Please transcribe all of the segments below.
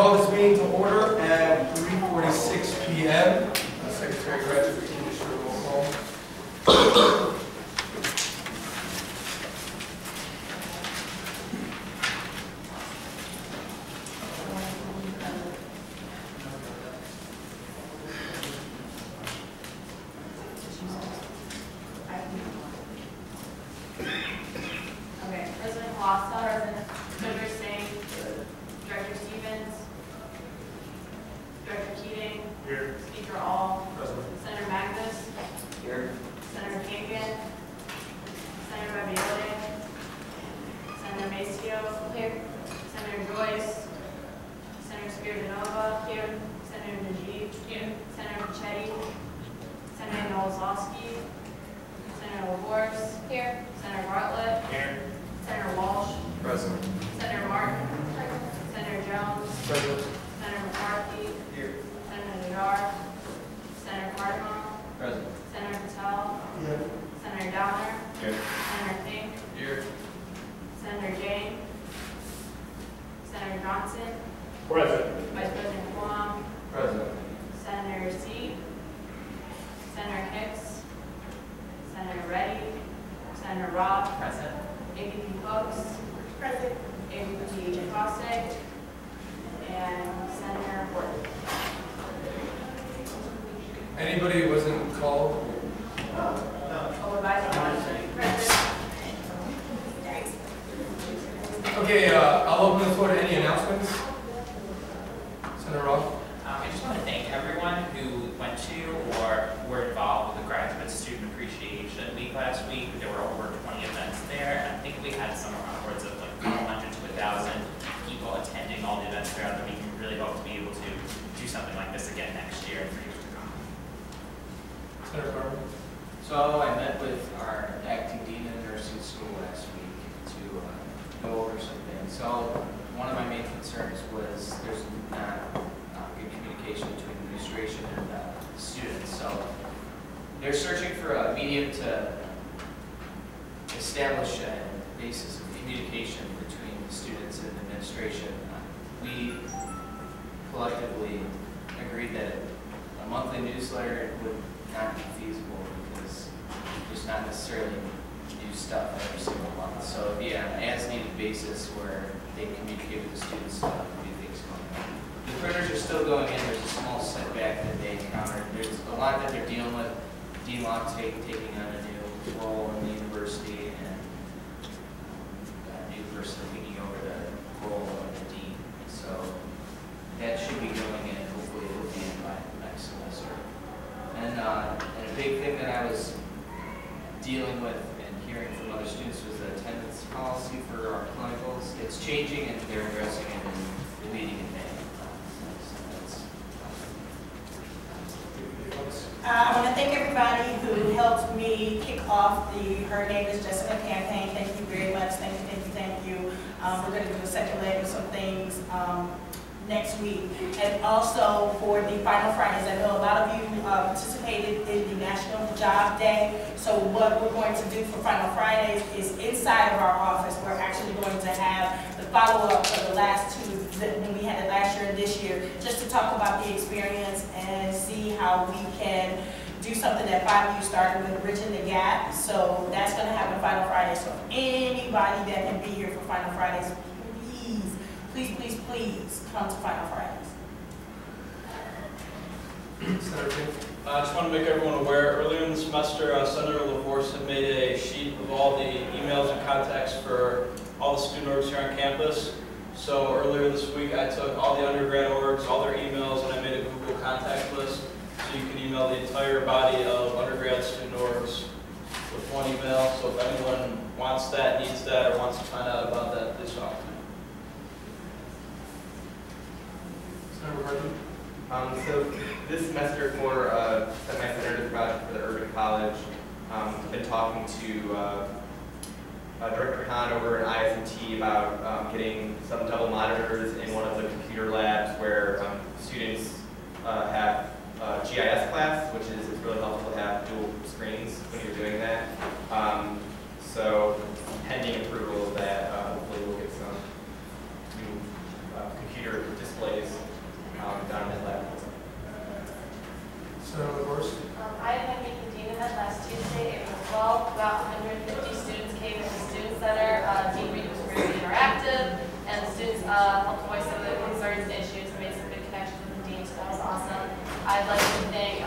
call this meeting to order at 3:46 p.m. Secretary Gretchen, can you issue a roll call? Okay, President Costa, Senator Singh, Director Stevens, Director Keating, Here. Speaker All, Present. Senator Magnus, Here. Senator Kingan, Senator Ravioli, Senator Maceo, here, Senator Joyce, Senator Spiridonova, here, Senator Najib, here, Senator Pichetti, Senator Nowazowski, Senator LaForce, here, Senator Bartlett, Here. Senator Walsh, Present. Senator Martin, Senator Jones, Present. Senator McCarthy, Here. Senator Nadar, Senator Cardinal, Present. Senator Patel, Here. Senator Downer, Here. Senator Fink, Here. Senator Jane, Senator Johnson, Present. Vice President Quam, Present. Senator C, Senator Hicks, Senator Reddy, Senator Robb, Present. AVP Cooks, Present. AVP Jacosik, and Senator Horton. Anybody who wasn't called? Over Vice President. Okay, I'll open the floor to any announcements. Senator Roth? I just want to thank everyone who went to or were involved with the Graduate Student Appreciation Week last week. There were over 20 events there, and I think we had somewhere upwards of like 100 to 1,000 people attending all the events throughout the week. We really hope to be able to do something like this again next year and for years to come. Senator Carter? So I met with our acting dean in nursing school last week to go over some things. So one of my main concerns was there's not good communication between administration and students. So they're searching for a medium to establish a basis of communication between the students and administration. We collectively agreed that a monthly newsletter would not be feasible because there's not necessarily new stuff every single month. So it'd be on an as-needed basis where they communicate with the students about new things going on. The printers are still going in. There's a small setback that they encountered. There's a lot that they're dealing with. Dean Locke taking on a new role in the university and a new person taking over the role of the dean. So that should be going in. Hopefully it will be in by next semester. And a big thing that I was dealing with and hearing from other students was the attendance policy for our clinicals. It's changing and they're addressing it in the meeting in May. I want to thank everybody who helped me kick off the Her Name is Jessica campaign. Thank you very much. Thank you, thank you, thank you. We're going to do a second leg of some things next week. And also for the Final Fridays, I know a lot of you participated in the National Job Day. So what we're going to do for Final Fridays is inside of our office, we're actually going to have the follow-up for the last two, when we had it last year and this year, just to talk about the experience and see how we can do something that 5U started with, Bridging the Gap. So that's going to happen Final Friday. So anybody that can be here for Final Fridays, please, please, please come to Final Fridays. Senator Fink? I just want to make everyone aware, earlier in the semester, Senator LaForce had made a sheet of all the emails and contacts for all the student orgs here on campus. So earlier this week, I took all the undergrad orgs, all their emails, and I made a Google contact list. So you can email the entire body of undergrad student orgs with one email. So if anyone wants that, needs that, or wants to find out about that, please talk to me. Senator Harden? So this semester for a semi-standard project for the Urban College, I've been talking to Director Hahn over at IS&T about getting some double monitors in one of the computer labs where students have GIS class, which is it's really helpful to have dual screens when you're doing that. So pending approval of that, hopefully we'll get some new computer displays helped voice some of the concerns and issues, and made some good connections with the dean, so that was awesome. I'd like to thank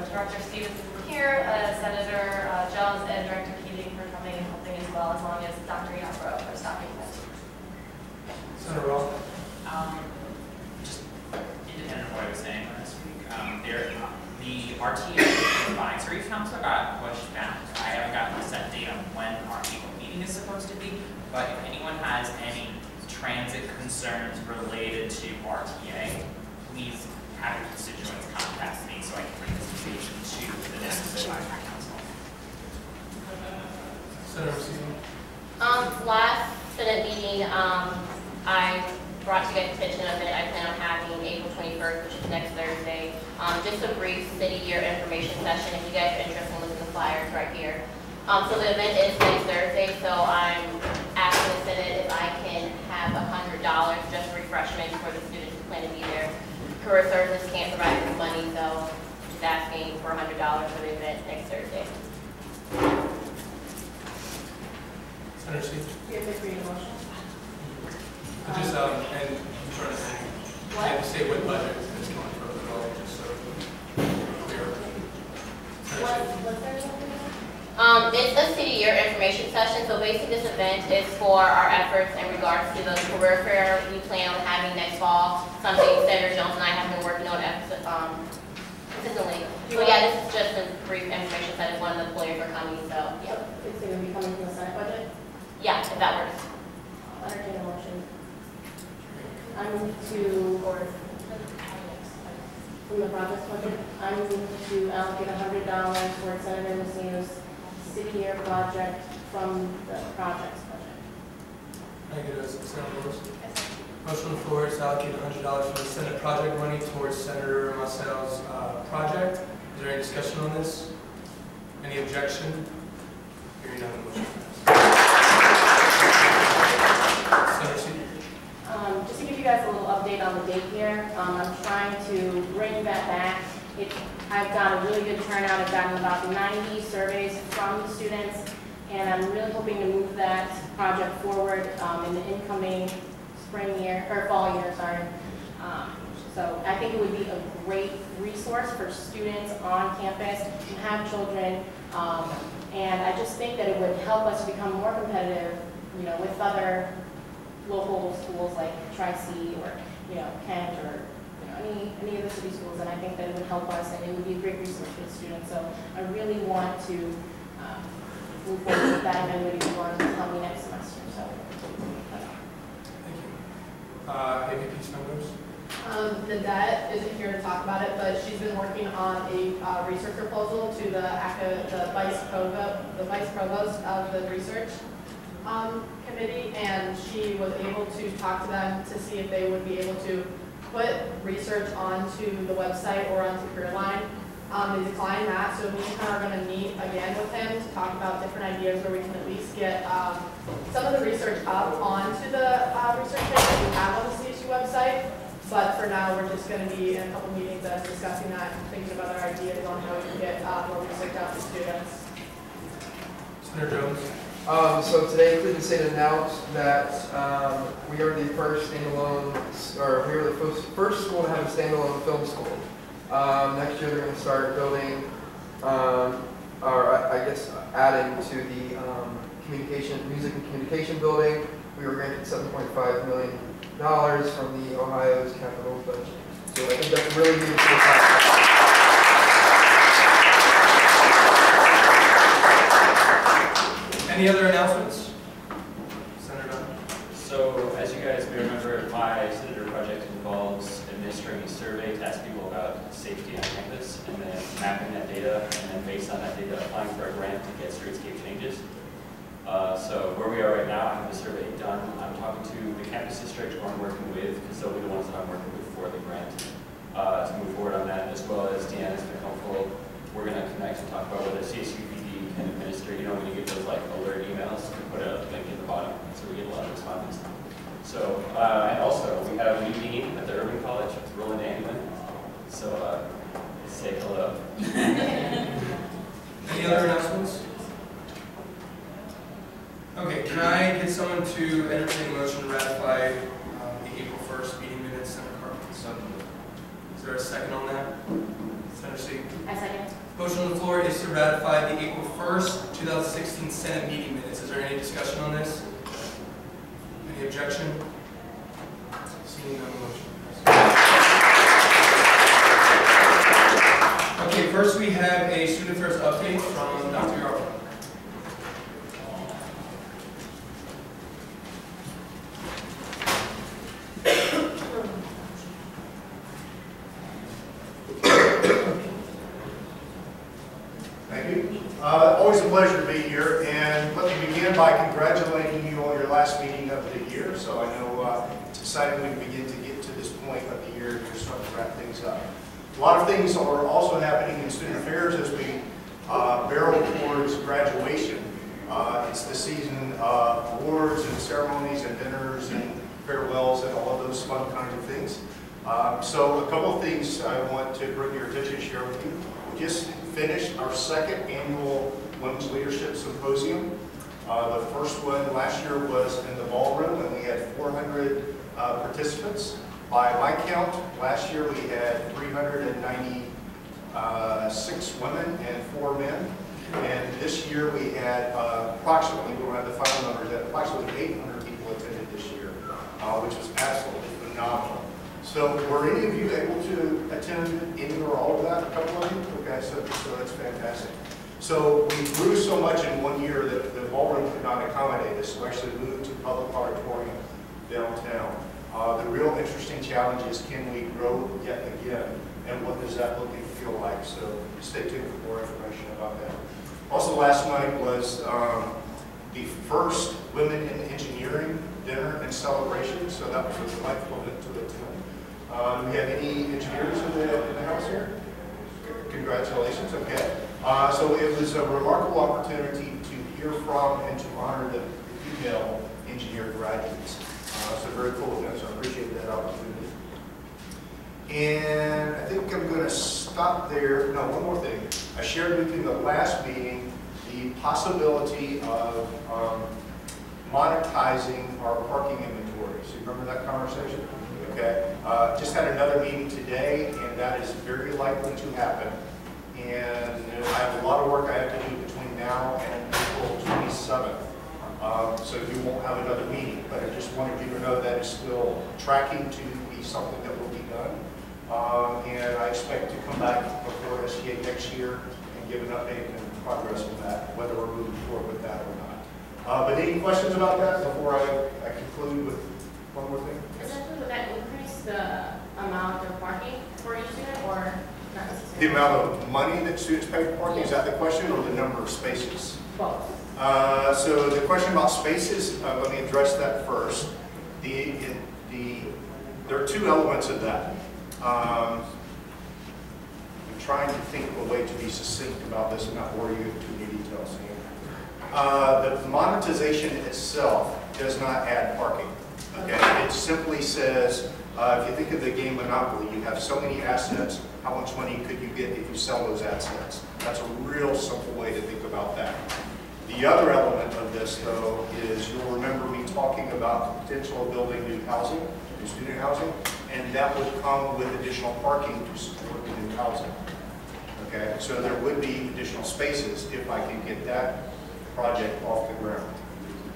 Director Stevens here, Senator Jones, and Director Keating for coming and helping as well, as long as Dr. Yarbrough for stopping this. Senator Ross? Just independent of what I was saying last week, the RTA Advisory Council got pushed back. I haven't gotten a set date on when our April meeting is supposed to be, but if anyone has any transit concerns related to RTA, please have your constituents contact me so I can bring this information to the next advisory council. Senator Stevens? Last Senate meeting, I brought to your attention of it. I plan on having April 21st, which is next Thursday, just a brief city year information session. If you guys are interested in looking at the flyers right here. So the event is next Thursday, so I'm asking the Senate if I can have $100 just refreshment for the students who plan to be there. Career Services can't provide the money, so just asking for $100 for the event next Thursday. Senator Stevens? You have to create a motion. Just, and I'm trying to think, I have to say what budget is going for as well, just so clear. It's a city year information session, so basically this event is for our efforts in regards to the career fair we plan on having next fall, something Senator Jones and I have been working on consistently. So yeah, this is just a brief information that is one of the players are coming, so yeah. It's going to be coming from the Senate budget? Yeah, if that works. I'll entertain a motion. I move to, or from the projects budget, I move to allocate $100 for Senator Messina's city year project from the projects budget. Thank you, Senator Lewis. Motion on the floor is to allocate $100 from the Senate project money towards Senator Marcel's project. Is there any discussion on this? Any objection? Hearing none, the motion passes. Senator Stevens? Just to give you guys a little update on the daycare, I'm trying to bring that back. I've got a really good turnout. I've gotten about 90 surveys from the students, and I'm really hoping to move that project forward in the incoming fall year, sorry. So I think it would be a great resource for students on campus who have children, and I just think that it would help us become more competitive, with other local schools like Tri-C or, Kent or, any of the city schools, and I think that it would help us and it would be a great resource for the students. So I really want to move forward with that, and I'm going to help me next semester. So Thank you. AVP Spenders? Nadette isn't here to talk about it, but she's been working on a research proposal to the vice provost of the research committee, and she was able to talk to them to see if they would be able to put research onto the website or onto CareerLine. They declined that, so we are going to meet again with him to talk about different ideas where we can at least get some of the research up onto the research page that we have on the CSU website. But for now, we're just going to be in a couple meetings discussing that and thinking about our ideas on how we can get more research out to students. Senator Jones? So today, Cleveland State announced that we are the first standalone, or we are the first school to have a standalone film school. Next year, they're going to start building, or I guess adding to the music and communication building. We were granted $7.5 million from the Ohio's capital budget. So I think that's really good. Any other announcements? Senator Dunn? So, as you guys may remember, my Senator project involves administering a survey to ask people about safety on campus, and then mapping that data, and then based on that data, applying for a grant to get streetscape changes. So where we are right now, I have the survey done. I'm talking to the campus district who I'm working with, because they'll be the ones that I'm working with for the grant, to move forward on that, as well as Deanna's been helpful. We're going to connect and talk about whether CSUPD can administer, when you get those alert emails, you can put a link in the bottom, so we get a lot of respondents. So, and also, we have a new dean at the Urban College, it's Roland Anglin. So, say hello. Any other announcements? Okay, can I get someone to entertain a motion to ratify the April 1st meeting minutes, Senator Carmen. Is there a second on that? Senator C. I second. Motion on the floor is to ratify the April 1st, 2016 Senate meeting minutes. Is there any discussion on this? Any objection? Seeing none, motion. Okay, first we have a student affairs update from Dr. Yarwood. Thank you. Always a pleasure to be here, and let me begin by congratulating you on your last meeting of the year. So I know it's exciting when we begin to get to this point of the year and we're starting to wrap things up. A lot of things are also happening in student affairs as we barrel towards graduation. It's the season of awards and ceremonies and dinners and farewells and all of those fun kinds of things. So a couple of things I want to bring your attention and share with you. We just finished our second annual Women's Leadership Symposium. The first one last year was in the ballroom, and we had 400 participants. By my count, last year we had 396 women and 4 men. And this year we had approximately, we don't have the final numbers yet, approximately 800 people attended this year, which was absolutely phenomenal. So were any of you able to attend any or all of that? A couple of you? Okay, so that's fantastic. So we grew so much in 1 year that the ballroom could not accommodate us, so we actually moved to public auditorium downtown. The real interesting challenge is, can we grow yet again? And what does that look and feel like? So stay tuned for more information about that. Also last night was the first Women in Engineering dinner and celebration, so that was a delightful event to attend. Do we have any engineers in the house here? Congratulations, okay. So it was a remarkable opportunity to hear from and to honor the female engineer graduates. So very cool event, so I appreciate that opportunity. And I think I'm going to stop there. No, one more thing. I shared with you in the last meeting the possibility of monetizing our parking inventory. So you remember that conversation? Okay. Just had another meeting today, and that is very likely to happen. And I have a lot of work I have to do between now and April 27th. So you won't have another meeting, but I just wanted you to know that is still tracking to be something that will be done. And I expect to come back before SGA next year and give an update and progress on that, whether we're moving forward with that or not. But any questions about that before I conclude with one more thing? Essentially, would that increase the amount of parking for each student, or not necessarily? The amount of money that students pay for parking, yes. Is that the question, or the number of spaces? Both. So the question about spaces, let me address that first. There are two elements of that. I'm trying to think of a way to be succinct about this and not bore you with too many details. The monetization itself does not add parking. Okay, it simply says, if you think of the game Monopoly, you have so many assets, how much money could you get if you sell those assets? That's a real simple way to think about that. The other element of this, though, is you'll remember me talking about the potential of building new housing, new student housing, and that would come with additional parking to support the new housing. Okay, so there would be additional spaces if I can get that project off the ground.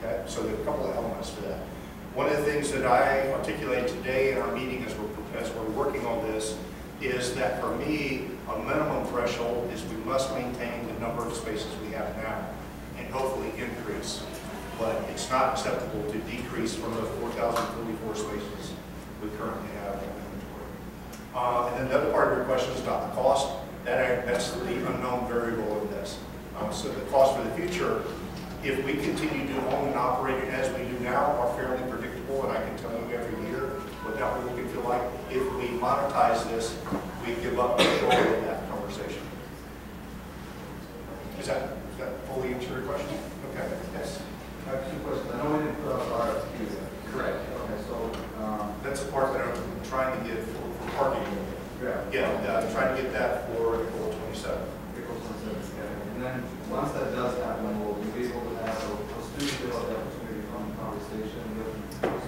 Okay, so there are a couple of elements to that. One of the things that I articulated today in our meeting as we're working on this is that for me, a minimum threshold is we must maintain the number of spaces we have now and hopefully increase. But it's not acceptable to decrease from the 4,034 spaces we currently have in inventory. And then the other part of your question is about the cost. That's the unknown variable in this. So the cost for the future, if we continue to own and operate it as we do now, are fairly predictable, and I can tell you every year what that will look and feel like. If we monetize this, we give up control of that conversation. Does that fully answer your question? Okay. Yes. I have two questions. I know we didn't put up RFQ yet. Correct. Okay, so that's the part that I'm trying to get for parking. Yeah, I'm trying to get that for April 27th. April 27th. And then once that does happen, will you be able to have a student will have the opportunity to come and conversation with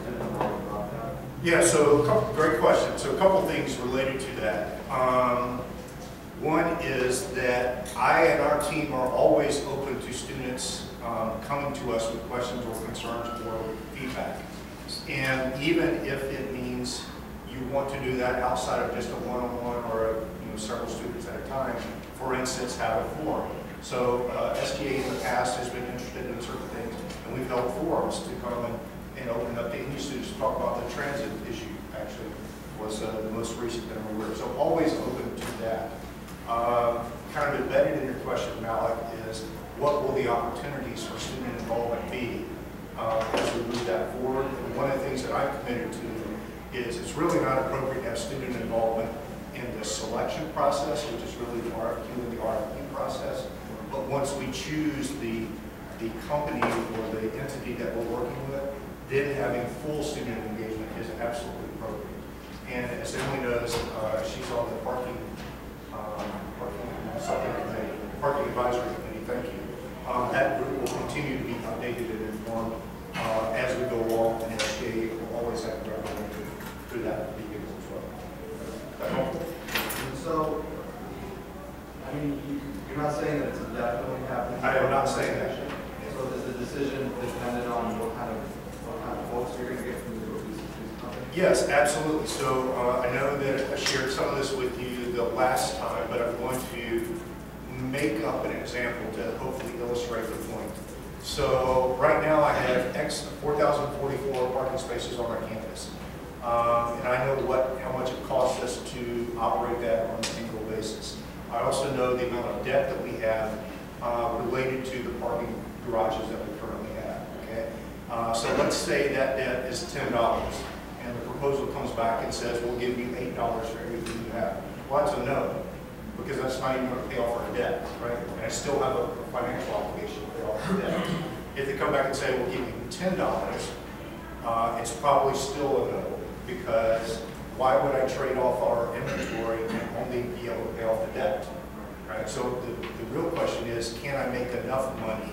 students about that? Yeah, so a couple, great question. So a couple things related to that. One is that I and our team are always open to students coming to us with questions or concerns or feedback. And even if it means you want to do that outside of just a one-on-one or several students at a time, for instance, have a forum. So SGA in the past has been interested in certain things, and we've held forums to come and open up to any students to talk about the transit issue, actually, was the most recent that I'm aware of. So always open to that. Kind of embedded in your question, Malik, is what will the opportunities for student involvement be as we move that forward? And one of the things that I'm committed to is it's really not appropriate to have student involvement in the selection process, which is really the RFQ and the RFP process. But once we choose the company or the entity that we're working with, then having full student engagement is absolutely appropriate. And as Emily knows, she's on the parking advisory committee. Thank you. That group will continue to be updated and informed as we go along, and SGA will always have to represent through that vehicle as well. That helpful? And so, I mean, you're not saying that it's definitely happening? I am not saying that. So is the decision dependent on what kind of folks you're going to get from these companies? Yes, absolutely. So I know that I shared some of this with you the last time, but I'm going to make up an example to hopefully illustrate the point. So right now I have 4,044 parking spaces on our campus. And I know how much it costs us to operate that on an annual basis. I also know the amount of debt that we have related to the parking garages that we currently have. Okay, so let's say that debt is $10, and the proposal comes back and says we'll give you $8 for everything you have. Well, that's a no, because that's not even going to pay off our debt, right? And I still have a financial obligation to pay off our debt. If they come back and say we'll give you $10, it's probably still a no, because why would I trade off our inventory and only be able to pay off the debt? Right? So the real question is, can I make enough money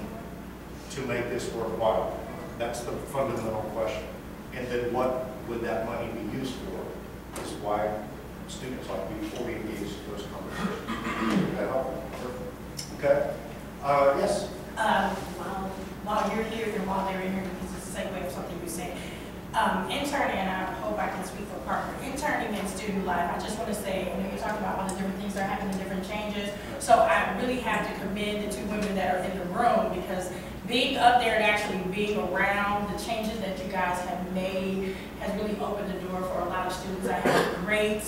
to make this worthwhile? That's the fundamental question. And then what would that money be used for? Is why students like to be fully engaged in those conversations. Is that helpful? Okay. Yes? While you're here and while they're in here, because it's a segue of something you said. Interning, and I hope I can speak for Parker, interning in student life, I just want to say, you're talking about all the different things that are happening, different changes. So I really have to commend the two women that are in the room, because being up there and actually being around the changes that you guys have made has really opened the door for a lot of students. I had a great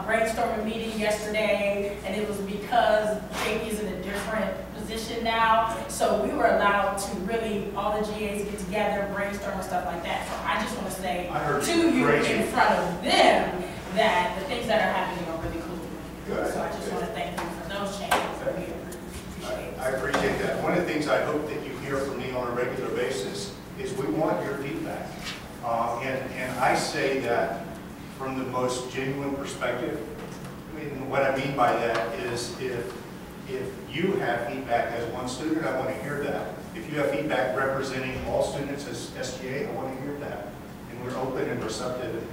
brainstorming meeting yesterday, and it was because JP is in a different position now. So we were allowed to really, all the GAs get together, brainstorm and stuff like that. So I just want to say to you in front of them that the things that are happening are really cool. Good. So I just want to thank you for those changes. I appreciate that. One of the things I hope that you hear from me on a regular basis is we want your feedback. And I say that from the most genuine perspective. I mean, what I mean by that is if you have feedback as one student, I want to hear that. If you have feedback representing all students as SGA, I want to hear that. And we're open and receptive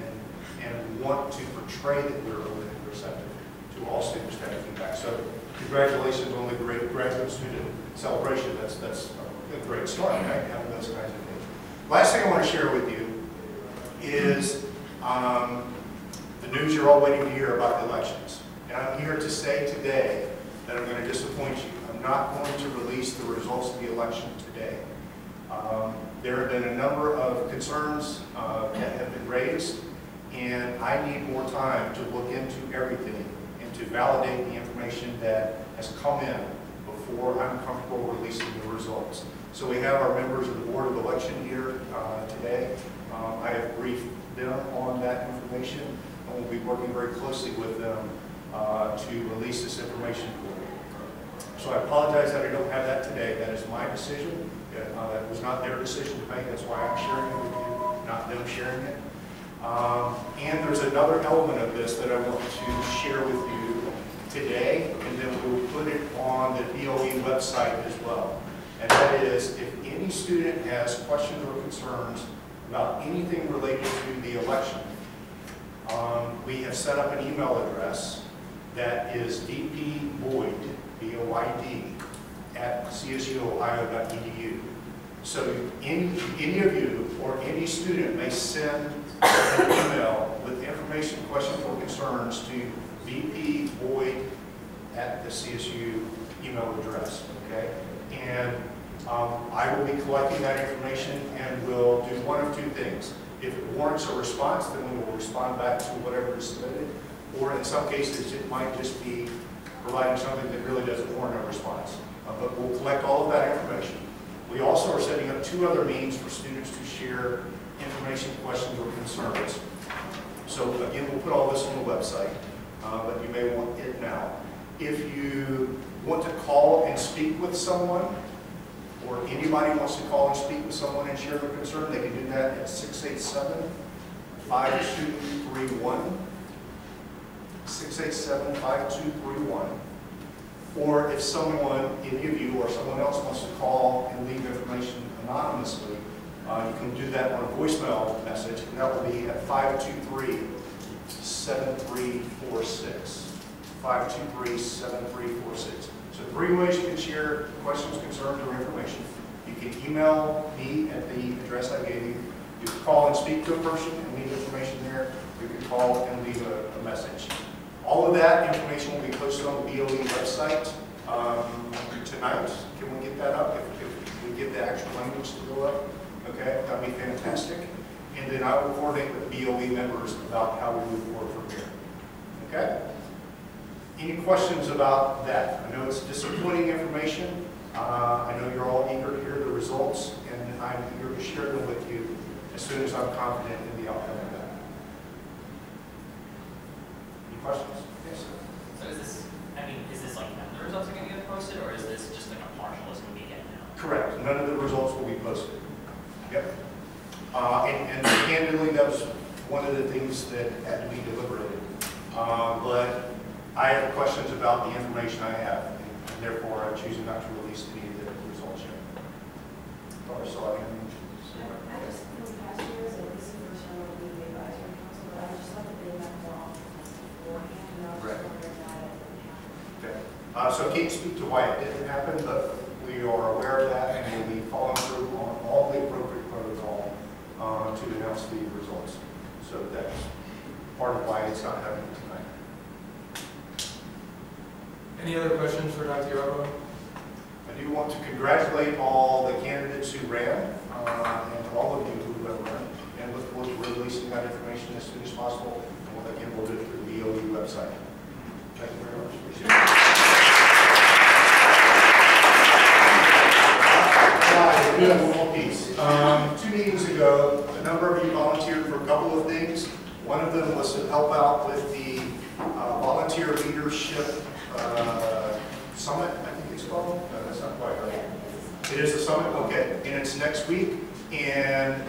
and want to portray that we're open and receptive to all students that have feedback. So congratulations on the great graduate student celebration. That's a great start, right? Having those kinds of things. Last thing I want to share with you is the news you're all waiting to hear about the elections. And I'm here to say today that I'm going to disappoint you. I'm not going to release the results of the election today. There have been a number of concerns that have been raised, and I need more time to look into everything and to validate the information that has come in before I'm comfortable releasing the results. So we have our members of the Board of Election here today. I have briefed them on that information, and we'll be working very closely with them to release this information for you. So I apologize that I don't have that today. That is my decision. That was not their decision to make. That's why I'm sharing it with you, not them sharing it. And there's another element of this that I want to share with you today, and then we'll put it on the BOE website as well. And that is, if any student has questions or concerns about anything related to the election, we have set up an email address that is vpboyd, B-O-Y-D, at csuohio.edu. So any of you or any student may send an email with information, questions, or concerns to vpboyd at the CSU email address, okay? And I will be collecting that information and will do one of two things. If it warrants a response, then we will respond back to whatever is submitted, or in some cases, it might just be providing something that really doesn't warrant a response. But we'll collect all of that information. We also are setting up two other means for students to share information, questions, or concerns. So again, we'll put all this on the website, but you may want it now. If you want to call and speak with someone, or anybody wants to call and speak with someone and share their concern, they can do that at 687-5231. 687-5231. Or if someone, any of you or someone else wants to call and leave information anonymously, you can do that on a voicemail message, and that will be at 523-7346. 523-7346. So 3 ways you can share questions, concerns, or information. You can email me at the address I gave you. You can call and speak to a person and leave information there. You can call and leave a message. All of that information will be posted on the BOE website tonight. Can we get that up? If we get the actual language to go up, okay, that'd be fantastic. And then I will coordinate with BOE members about how we move forward from here. Okay? Any questions about that? I know it's disappointing information. I know you're all eager to hear the results, and I'm eager to share them with you as soon as I'm confident in the outcome of that. Any questions? Yes, sir. So is this, I mean, is this like none of the results are going to get posted, or is this just like a partial list we get now? Correct. None of the results will be posted. Yep. And candidly, that was one of the things that had to be deliberated. But I have questions about the information I have, and therefore I'm choosing not to release any of the results yet. Or so I can. I just think past years, and this is the first time I'll be the advisory council, but I just thought that they met more often beforehand, and I was Right. wondering why it didn't happen. Okay. So I can't speak to why it didn't happen, but we are aware of that, and we'll be following through on all the appropriate protocol to announce the results. So that's part of why it's not happening tonight. Any other questions for Dr. Yarbrough? I do want to congratulate all the candidates who ran, and all of you who have run, and look forward to releasing that information as soon as possible. And again, we'll do it through the BOE website. Thank you very much. Appreciate it. Good, one more piece. 2 meetings ago, a number of you volunteered for a couple of things. One of them was to help out with the volunteer leadership summit, I think it's called. No, that's not quite right. It is the summit? Okay. And it's next week. And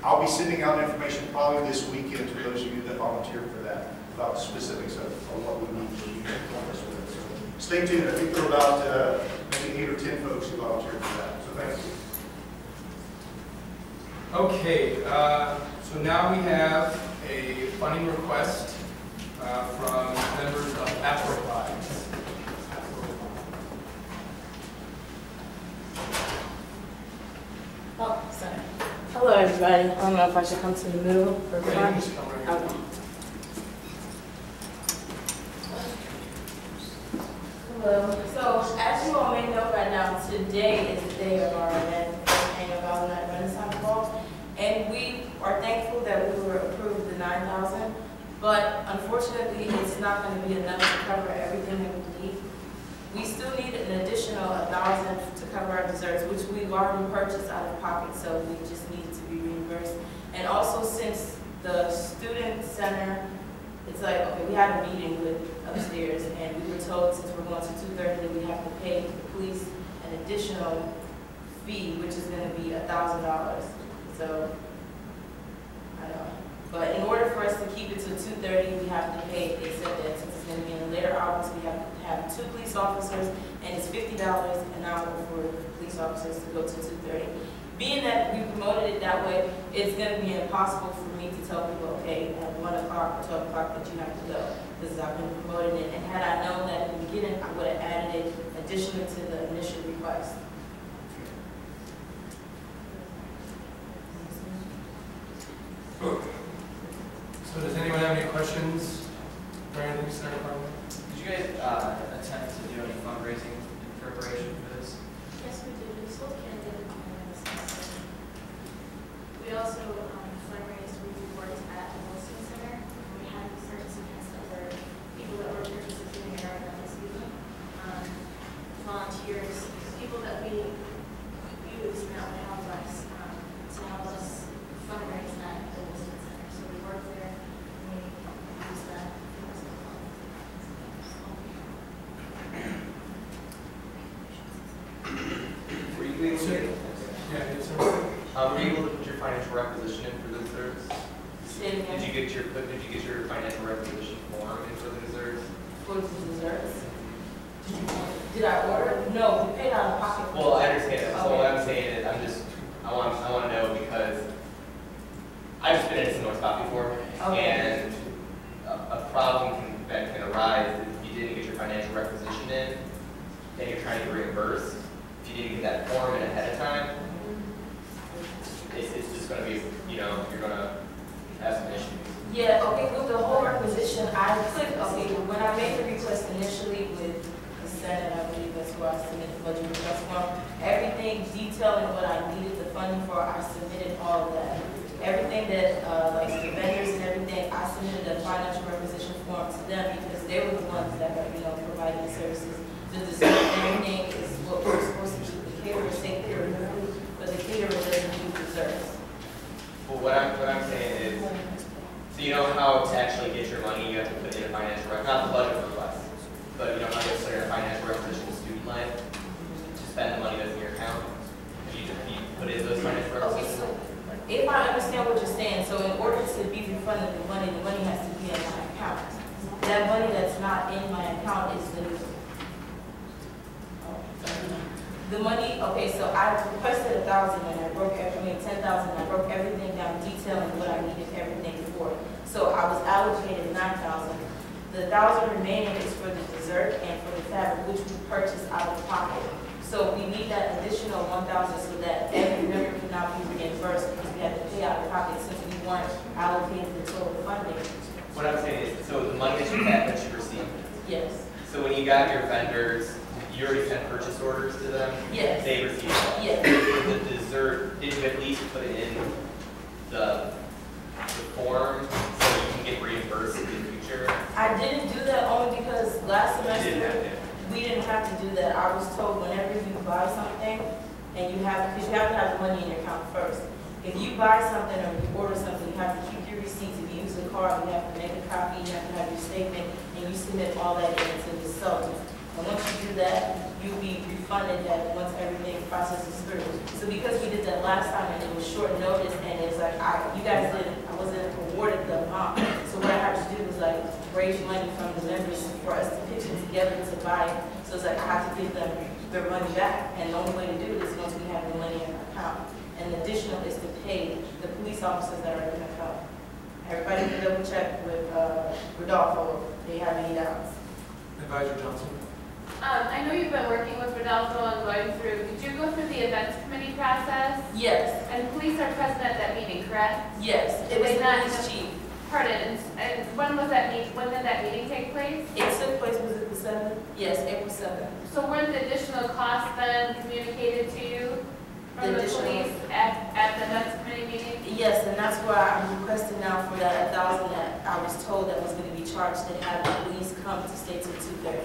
I'll be sending out information probably this weekend to those of you that volunteered for that about the specifics of what we need to do on this with. So stay tuned. I think there are about maybe 8 or 10 folks who volunteered for that. So thank you. Okay, so now we have a funding request from members of AfroVibes. Oh, sorry. Hello, everybody. I don't know if I should come to the middle or Okay, you front. can just come right here. Okay. Hello. So, as you all may know by now, today is the day of our event, Annual Valley Renaissance Ball, and we are thankful that we were approved the $9,000, but unfortunately, it's not going to be enough to cover everything that we need. We still need an additional $1,000 to cover our desserts, which we've already purchased out of pocket, so we just need to be reimbursed. And also, since the student center, it's like, okay, we had a meeting with upstairs, and we were told since we're going to 2:30 that we have to pay the police an additional fee, which is going to be $1,000. So, I don't know. But in order for us to keep it to 2:30, we have to pay, they said that since it's going to be in the later hours, we have to have 2 police officers, and it's $50 an hour for the police officers to go to 2:30. being that we promoted it that way, it's gonna be impossible for me to tell people, okay, at 1 o'clock or 12 o'clock that you have to go, because I've been promoting it, and had I known that in the beginning, I would have added it additionally to the initial request. So does anyone have any questions or anything, Senator Carmen? Did you guys attempt to do any fundraising in preparation for this? Yes, we did. We sold candidate semester. We also fundraised with rewards at the Wilson Center. We had certain events that were people that were participating in our events, volunteers, people that we use now to help us fundraise at the Wilson Center. So we worked there and we used that. Were you able to, were you able to put your financial requisition in for the desserts? Did you get your financial requisition form in for the desserts? For the desserts? Did I order? No, we paid out of pocket. Well, I understand that. So Okay. what I'm saying is, I want to know because I've just been in a similar spot before, Okay. and a problem that can arise if you didn't get your financial requisition in, and you're trying to reimburse. If you didn't get that form in ahead of time, it's just going to be, you're going to have some issues. Yeah, okay, with the whole requisition, I clicked, okay, when I made the request initially with the Senate, I believe that's where I submitted the budget request form, everything detailing what I needed the funding for, I submitted all of that. Everything that, like the vendors and everything, I submitted a financial requisition form to them because they were the ones that are, providing the services. The dessert and everything is what we're supposed to do. The caterer say caterer food, but the caterer doesn't do desserts. Well, what I'm saying is, so you know how to actually get your money, you have to put in a financial request, not the budget request, but you know how to put in a financial requisition to student line to spend the money that's in your account. If you put in those financial Okay, requisitions. so if I understand what you're saying, so in order to be refunded the money has to be in my account. That money that's not in my account is the money, okay, so I requested 1,000 and I broke, 10,000, I broke everything down, detailing what I needed everything for. So I was allocated 9,000. The 1,000 remaining is for the dessert and for the fabric, which we purchased out of pocket. So we need that additional 1,000 so that every member can now be reimbursed because we had to pay out of pocket since we weren't allocated the total funding. What I'm saying is, so the money that you had, that you received. Yes. So when you got your vendors, you already sent purchase orders to them? Yes. They received that? Yes. For the dessert, did you at least put it in the form so you can get reimbursed in the future? I didn't do that only because last You didn't have semester, to. we didn't have to do that. I was told whenever you buy something, and because you have to have the money in your account first. If you buy something or you order something, you have to keep your receipts. If you use a card, you have to make a copy, you have to have your statement, and you submit all that into the settlement. And once you do that, you'll be refunded that once everything processes through. So because we did that last time and it was short notice and it's like, I wasn't awarded the amount. So what I had to do was like raise money from the members for us to pitch it together to buy it. So it's like I had to give them their money back. And the only way to do it is once we have the money in our account. And the additional is to pay the police officers that are in the account. Everybody can double check with Rodolfo if they have any doubts. Advisor Johnson. I know you've been working with Rodolfo and going through, did you go through the events committee process? Yes. And police are present at that meeting, correct? Yes. It was not his chief. Pardon, and when was that meeting, when did that meeting take place? It took place, was it the 7th? Yes, April 7th. So were the additional costs then communicated to you from the police at the events committee meeting? Yes, and that's why I'm requesting now for that 1,000 that I was told that was going to be charged to have the police come to stay till 2:30.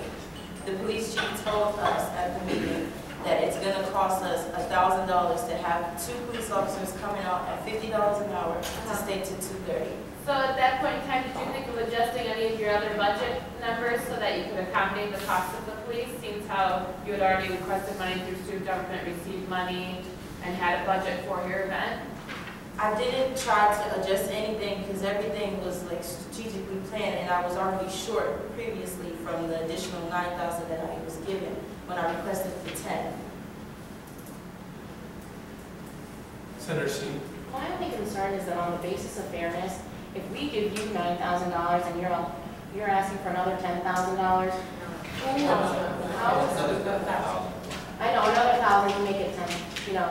The police chief told us at the meeting that it's going to cost us $1,000 to have 2 police officers coming out at $50 an hour to stay till 2:30. So at that point in time, did you think of adjusting any of your other budget numbers so that you could accommodate the cost of the police? Seems how you had already requested money through student government, received money, and had a budget for your event? I didn't try to adjust anything because everything was like strategically planned and I was already short previously from the additional 9,000 that I was given when I requested the 10. Senator Seat. My only concern is that on the basis of fairness, if we give you $9,000 and you're asking for another $10,000, I know another 1,000 to make it 10. You know,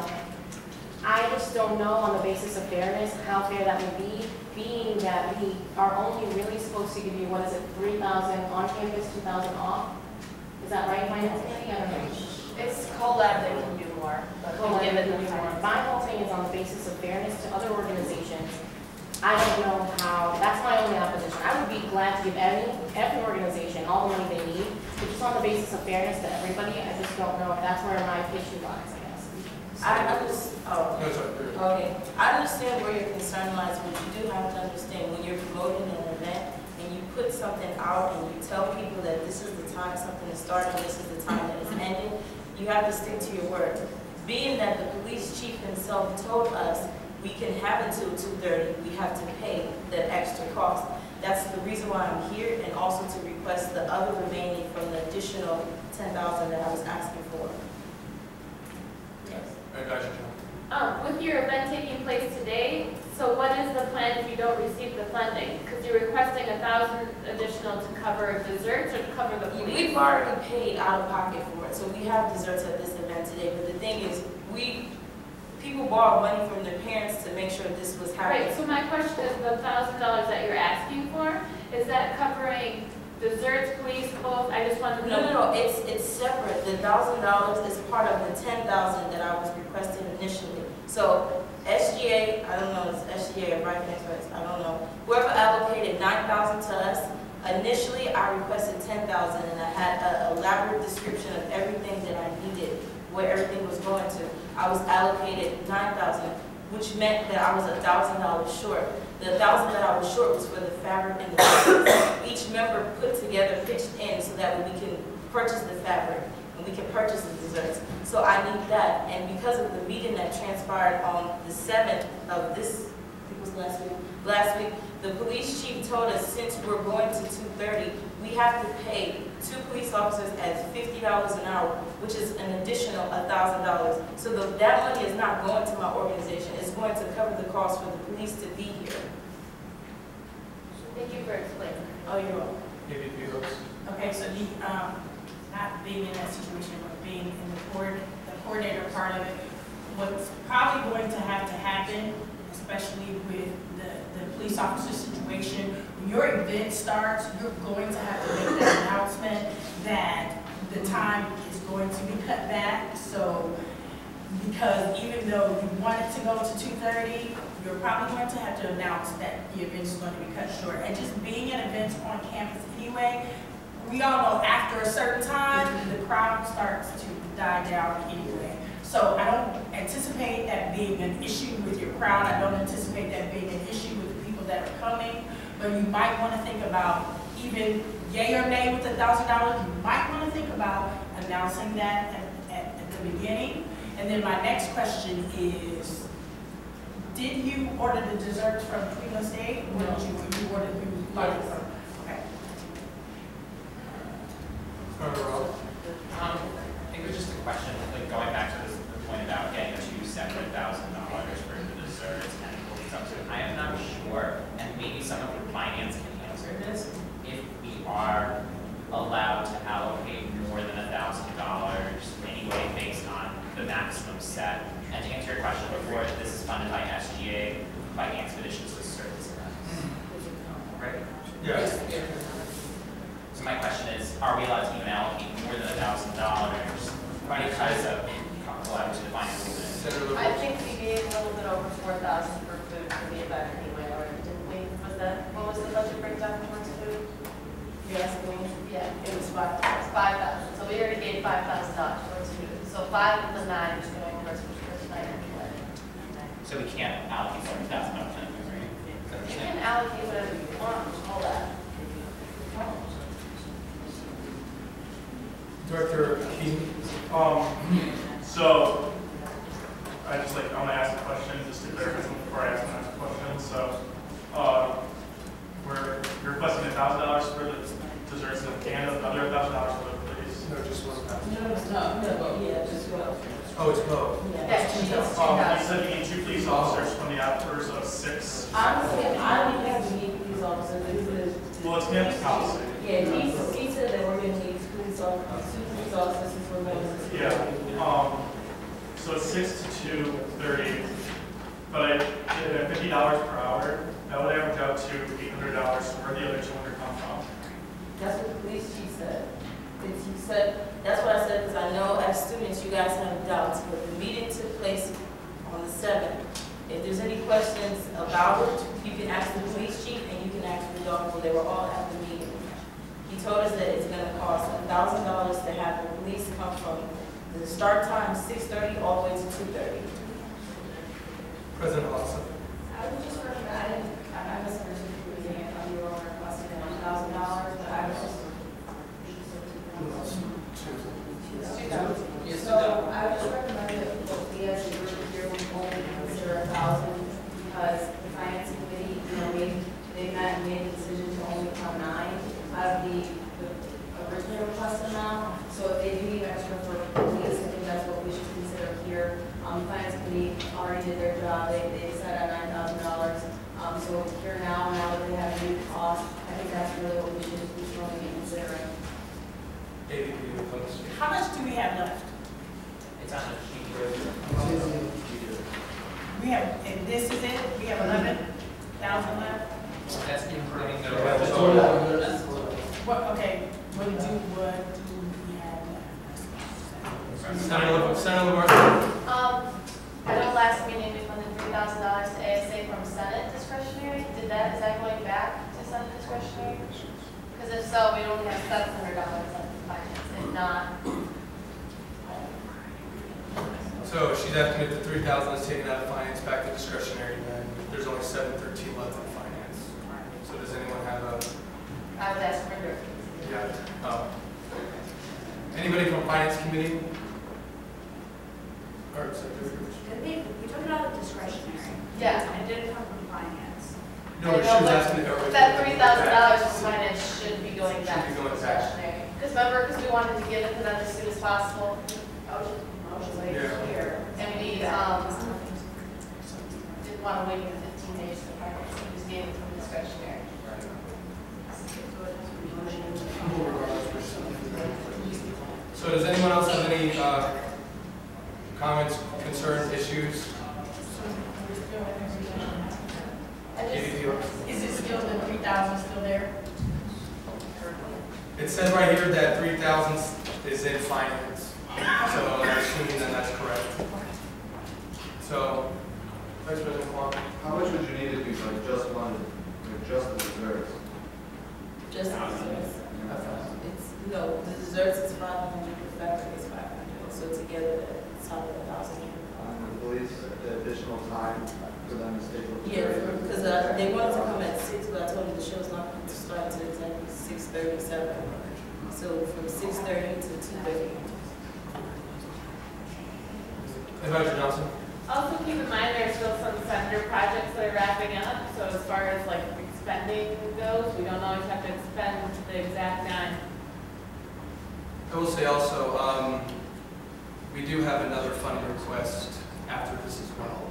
I just don't know on the basis of fairness how fair that would be, being that we are only really supposed to give you, what is it, 3,000 on campus, 2,000 off. Is that right, Finance Committee? I don't know. It's collab that can do more, but we give it the time. My whole thing is on the basis of fairness to other organizations. I don't know how, that's my only opposition. I would be glad to give every organization all the money they need, but just on the basis of fairness to everybody, I just don't know if that's where my issue lies, I guess. Okay. I understand where your concern lies, but you do have to understand when you're promoting an event and you put something out and you tell people that this is the time something is starting, this is the time that it's ending, you have to stick to your word. Being that the police chief himself told us we can have it till 2:30, we have to pay that extra cost. That's the reason why I'm here, and also to request the other remaining from the additional 10,000 that I was asking for. Yes. With your event taking place today, so what is the plan if you don't receive the funding? Because you're requesting 1,000 additional to cover desserts or to cover the police? We've already paid out of pocket for it, so we have desserts at this event today. But the thing is, people borrow money from their parents to make sure this was happening. Right, so my question is the $1,000 that you're asking for, is that covering desserts, police, both? I just want to know. No, it's separate. The $1,000 is part of the 10,000 that I was requesting initially. So SGA, I don't know, it's SGA or Brighton Express, I don't know. Whoever allocated 9,000 to us, initially I requested 10,000 and I had an elaborate description of everything that I needed, where everything was going to. I was allocated 9,000, which meant that I was $1,000 short. The 1,000 that I was short was for the fabric and the desserts. Each member put together, pitched in so that we can purchase the fabric and we can purchase the desserts. So I need that. And because of the meeting that transpired on the 7th of this, I think it was last week, the police chief told us since we're going to 2:30, we have to pay 2 police officers at $50 an hour, which is an additional $1,000. So that money is not going to my organization. It's going to cover the cost for the police to be here. Thank you for explaining. Oh, you're welcome. Okay, so not being in that situation, but being in the coordinator part of it, what's probably going to happen, especially with the police officer situation, when your event starts, you're going to have to make that announcement that the time is going to be cut back. So, because even though you want it to go to 2:30, you're probably going to have to announce that the event is going to be cut short. And just being at events on campus anyway, we all know after a certain time, the crowd starts to die down anyway. So I don't anticipate that being an issue with your crowd. I don't anticipate that being an issue with the people that are coming. But you might want to think about, even yay or nay with $1,000, you might want to think about announcing that at the beginning. And then my next question is, did you order the desserts from Cleveland State? Or did you order through London? Okay. I think it was just a question, like going back to the point about getting $2 separate $1,000 for the desserts and police officers. I am not sure, and maybe someone from finance can answer this, if we are allowed to allocate more than $1,000 anyway based on the maximum set. And to answer your question before, this is funded by SGA, by Expeditions with Service Events. Right? Yes. So my question is, are we allowed to even allocate more than $1,000 because of collaborative finance? I think we gave a little bit over 4,000 for food for the event anyway, or didn't we? What was the budget breakdown towards food? Yes, Yeah, it was 5,000. It's 5,000. So we already gave $5,000 towards food. So 5 of the 9 is going towards food tonight anyway. So we can't allocate $7,000 anyway, right? You can allocate whatever you want, all that. Director Keating. So I just I want to ask a question just to clarify something before I ask the next question. So you're requesting $1,000 for the desserts and another $1,000 for the police. No, just $1,000. No, yeah, just 12. Oh, it's both. That she's You 2,000. said you need 2 police officers from the outdoors of 6. Honestly, I don't even have to need police officers. Well, it's campus policy. Yeah, he said that we're gonna need 2 police officers since we're going to. Yeah, so it's 6 to 2:30, but I did it at $50 per hour. That would average out to $800, so where the other 200 come from? That's what the police chief said. He said, that's what I said, because I know as students, you guys have doubts, but the meeting took place on the 7th. If there's any questions about it, you can ask the police chief and you can ask the doctor. They were all at the meeting. He told us that it's gonna cost $1,000 to have the police come from the start time 6:30 all the way to 2:30. President Lawson. I would just recommend, I misunderstood you were saying, I thought you were only requesting $1,000, but I was just. So I would just recommend that we as a group here, we only consider 1,000 because the finance committee, they met and made the decision to only count 9 out of the original request amount. So if they do need extra for police, I think that's what we should consider here. The finance committee already did their job. They decided on $9,000. So here now that they have a new cost, I think that's really what we should be considering. How much do we have left? It's on the sheet. We have, and this is it, we have 11,000 left? That's including the. What, okay, what do we have left? Senator LaMarche. I know last meeting we funded $3,000 to ASA from Senate discretionary. Is that going back to Senate discretionary? Because if so, we only have $700 left in finance. If not, So she's asking if the 3,000 is taken out of finance back to discretionary, then there's only 713 left in finance. So does anyone have a? I would ask for your. Yeah. Anybody from finance committee? Or We took it out of discretionary. Yeah. And it didn't come from finance. No, she was asking. That $3,000 from finance should be going back Should be to going back. discretionary. Because we wanted to get it to them as soon as possible. Right Yeah. here. And we didn't want to wait for 15 days for finance. We just gave it from discretionary. So does anyone else have any comments, concerns, issues? Is it still the 3,000 still there? It says right here that 3,000 is in finance, so I'm assuming that that's correct. So, Vice President Kwong. How much would you need if you like just wanted, just the desserts? Just the desserts. No, the desserts is 500, the factory is 500. So together, it's under 1,000. The police, the additional time for them to stay with the Yeah, because they wanted to come at 6, but I told them the show's not going to start until exactly 6:37. So from 6:30 to 2:30. Advisor Johnson. Also keep in mind there's still some senator projects that are wrapping up, so as far as like expending goes, we don't always have to expend the exact 9. I will say also, we do have another funding request after this as well,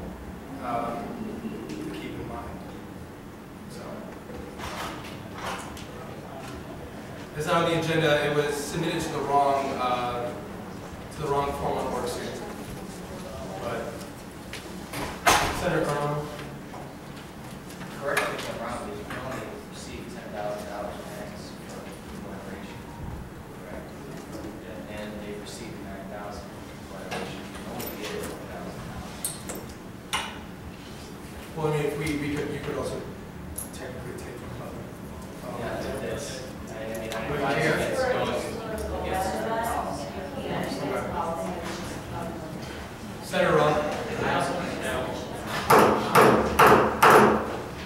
to keep in mind. So, it's not on the agenda. It was submitted to the wrong form of work student. But Senator Carmona. Correct me if I'm wrong, but you can only receive $10,000 grants for collaboration. Correct. And they received $9,000 for collaboration. You can only get $1,000. Well, I mean, if you could also technically take from other. Yeah, that's, I mean, I'm But you glad can't. it's going against the Senator Roth. I also want to know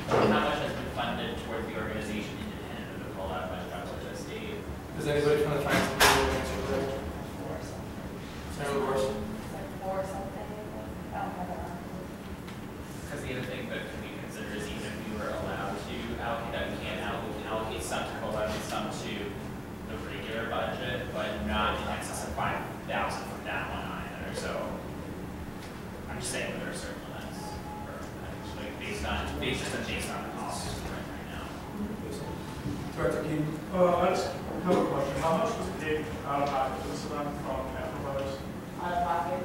how much has been funded towards the organization independent of the call-out by the Department of State. Does anybody from the finance committee want to answer that? Senator LaForce. Or something. I don't have it on. Because the other thing that can be considered is even if we were allowed to allocate that, we can allocate some to call-out and some to the regular budget, but not in excess of 5,000 from that one either. So Director Keating? I just have a question. How much was paid out of pocket for this event from Afro Out of pocket?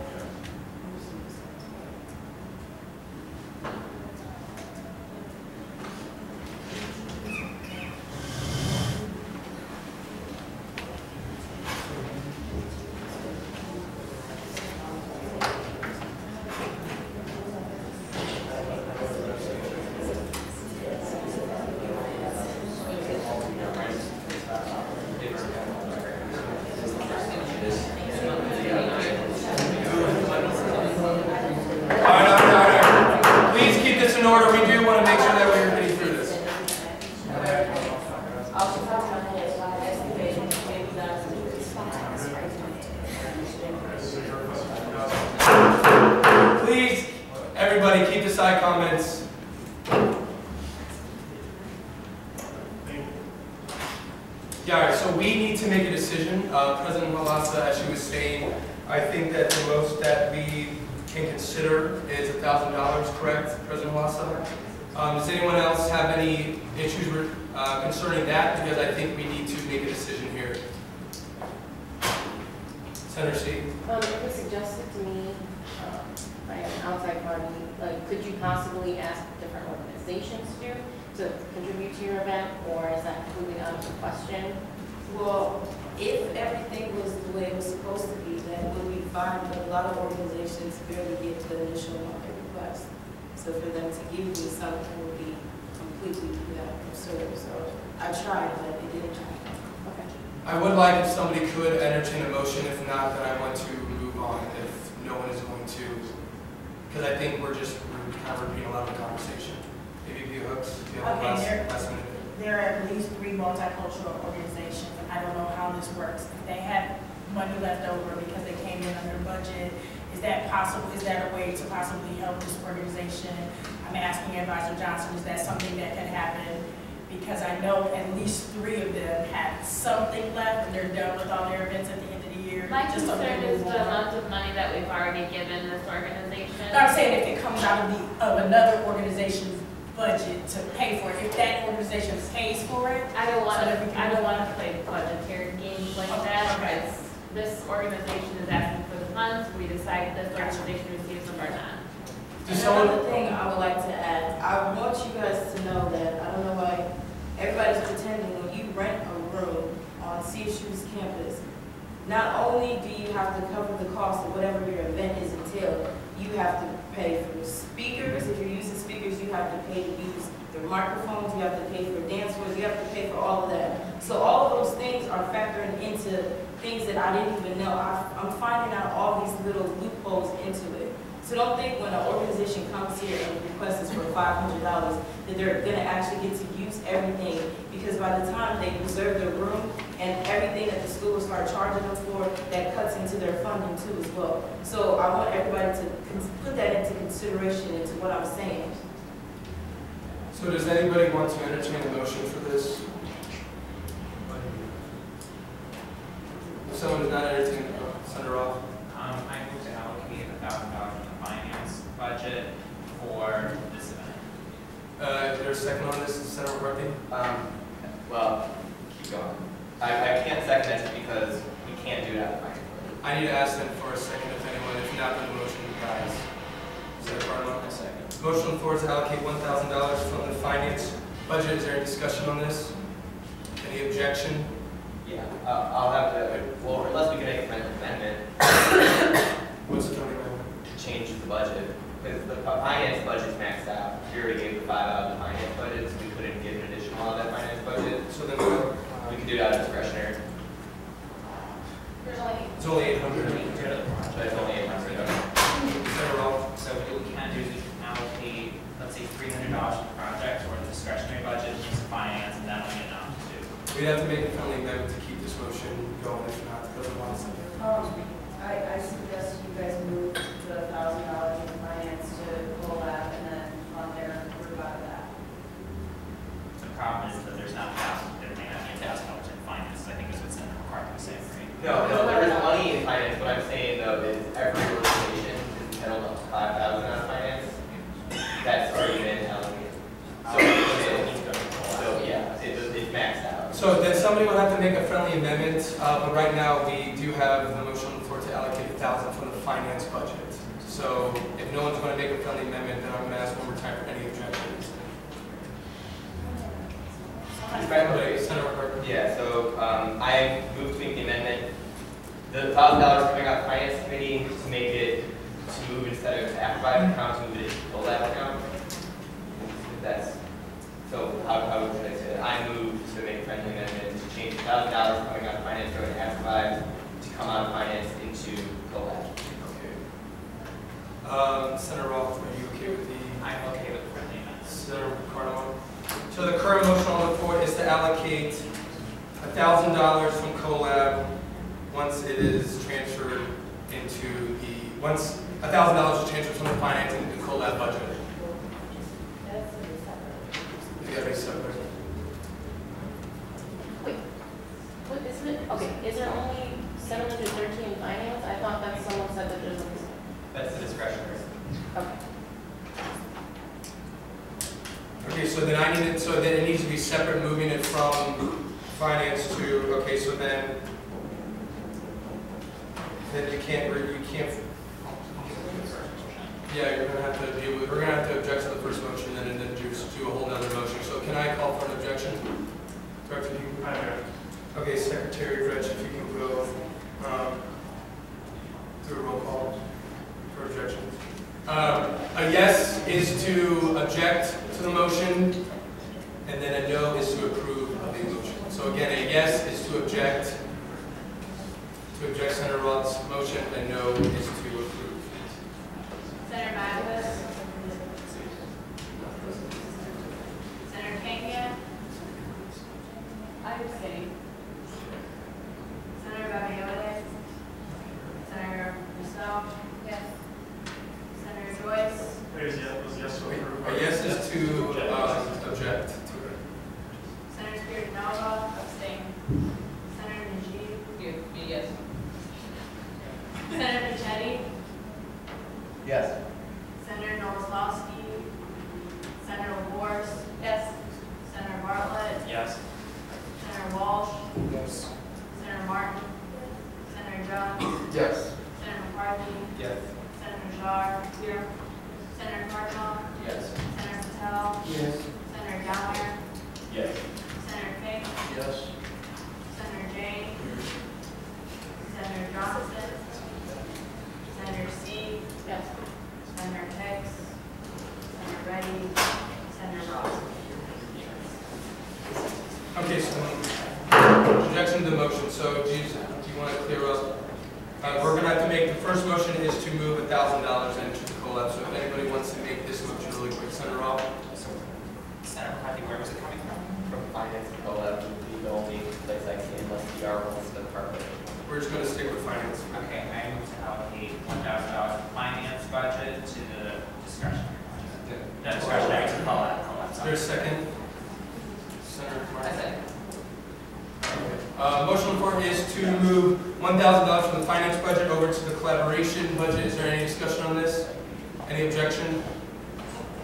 Everybody, keep the side comments. Yeah, all right, so we need to make a decision. President Malasa, as she was saying, I think that the most that we can consider is $1,000, correct, President Malasa? Does anyone else have any issues concerning that? Because I think we need to make a decision here. Senator C. It was suggested to me by an outside party, like, could you possibly ask different organizations to contribute to your event, or is that completely out of the question? Well, if everything was the way it was supposed to be, then would be fine, but a lot of organizations barely get to the initial market request. So for them to give me something would be completely absurd. So I tried, but it didn't happen. Okay. I would like if somebody could entertain a motion. If not, then I want to move on if no one is going to. Because I think we're kind of repeating a lot of the conversation. AVP Hooks, do you have last minute? There are at least 3 multicultural organizations, and I don't know how this works. If they had money left over because they came in under budget, is that possible? Is that a way to possibly help this organization? I'm asking Advisor Johnson, is that something that can happen? Because I know at least 3 of them had something left, and they're done with all their events at the end of the year. My Just so concern they is move the on. amount of money that we've already given this organization. No, I'm saying if it comes out of another organization's budget to pay for it, if that organization pays for it. I don't want so that we to. can I don't move want on. to play budgetary games like Okay, that. okay. Because this organization is asking for the funds. We decide this organization receives them or not. Another thing I would like to add, I want you guys to know that, I don't know why everybody's pretending, when you rent a room on CSU's campus, not only do you have to cover the cost of whatever your event is entailed, you have to pay for the speakers. If you're using speakers, you have to pay to use the microphones, you have to pay for dance floors, you have to pay for all of that. So all of those things are factoring into things that I didn't even know. I'm finding out all these little loopholes into it. So don't think when an organization comes here and requests us for $500 that they're going to actually get to use everything, because by the time they reserve their room and everything that the school will start charging them for, that cuts into their funding too as well. So I want everybody to put that into consideration into what I'm saying. So does anybody want to entertain a motion for this? If someone does not entertain, Senator Roth. I move to allocate $1,000 in the finance budget for this event. Is there a second on this, Senator McCarthy? Well, keep going. I can't second it because we can't do that. I need to ask them for a second if anyone, if not, then the motion dies. Senator Barlow? A second. Motion on the floor is to allocate $1,000 from the finance budget. Is there any discussion on this? Any objection? Yeah, I'll have to, well, unless we can make an amendment What's the Tony amendment? to change the budget, because the finance budget's maxed out. We already gave the 5 out of the finance budget, so we couldn't give an additional out of that finance budget. So then We can do it out of discretionary, it's only 800. but it's only 800. Senator Roth? So what we can do is we can allocate, let's say $300 for the project or the discretionary budget, which is finance, and that'll be enough to. We'd have to make a friendly amendment to keep this motion going, if not, President Watson. I suggest you guys move the $1,000 in finance to collab and then on there group out of that. The problem is that there's not there may not be $1,000 in finance. I think is what Senator McCarthy was saying, right? No, there is money in finance. What I'm saying though is every organization is entitled up to 5,000 out of finance. That's already been allocated. So yeah, it's maxed out. So then somebody will have to make a friendly amendment, but right now we do have the motion on the floor to allocate 1,000 from the finance budget. So if no one's going to make a friendly amendment, then I'm going to ask one more time for any objections. Senator Burke. Yeah, so I moved to make the amendment. The $1,000 coming out of the finance committee to make it, to move instead of AFB account, to move it into the OLAP account. That's, so how should I say that? I moved to make a friendly amendment to change $1,000 coming out of finance going to AFB to come out of finance into OLAP. Okay. Senator Roth, are you okay with the? I'm okay with the friendly amendment. Senator Cardinal. So the current motion on the floor is to allocate $1,000 from CoLab once it is transferred into the, once $1,000 is transferred from the finance into the CoLab budget. You gotta be separate. Wait, what is it? Okay, is there only 713 in finance? I thought that someone said that there's a. That's the discretionary. Okay. Okay, so then I need it, so then it needs to be separate, moving it from finance to, okay, so then you can't, yeah, you're gonna have to deal with, we're gonna have to object to the first motion and then just do a whole nother motion. So can I call for an objection? Director, you? Okay, Secretary Gretsch, if you can go, do a roll call for objections. A yes is to object to the motion, and then a no is to approve of the motion. So again, a yes is to object Senator Roth's motion, and no is to approve. Senator Mathis. Senator Kenya. I'm abstaining. Senator Babayode. Senator Rousseau. Yes. Senator Joyce. Yes to approve. A yes is to object to it. Senator Spiridonova. Abstain. Senator Najib. Yes. Senator Pichetti. Yes. Senator Nowoslawski. Senator LaForce. Yes. Senator Bartlett. Yes. Senator Walsh. Yes. Senator Martin. Senator Jones. Yes. Senator McCarthy. Yes. Senator Jar. Here. Senator Cardinal. Yes. Senator Patel. Yes. Senator Downer. Yes. Senator King. Yes. Senator Jane. Senator Johnson. Senator C. Yes. Senator Hicks. Senator Reddy. Senator Ross. Okay, so objection to the motion. So do you want to clear up? We're going to have to make, the first motion is to move $1,000 into the CoLab. So if anybody wants to make this motion really quick, Senator Roth. Senator McCarthy, where was it coming from? From finance and OLAP would be the only place I see unless DR wants to part of it. We're just going to stick with finance. Okay, I move to allocate $1,000 from finance budget to the discretionary budget. No, discretionary to CoLab. Is there a second? Senator Martin. second. Motion on the floor is to move $1,000 from the finance budget over to the collaboration budget. Is there any discussion on this? Any objection?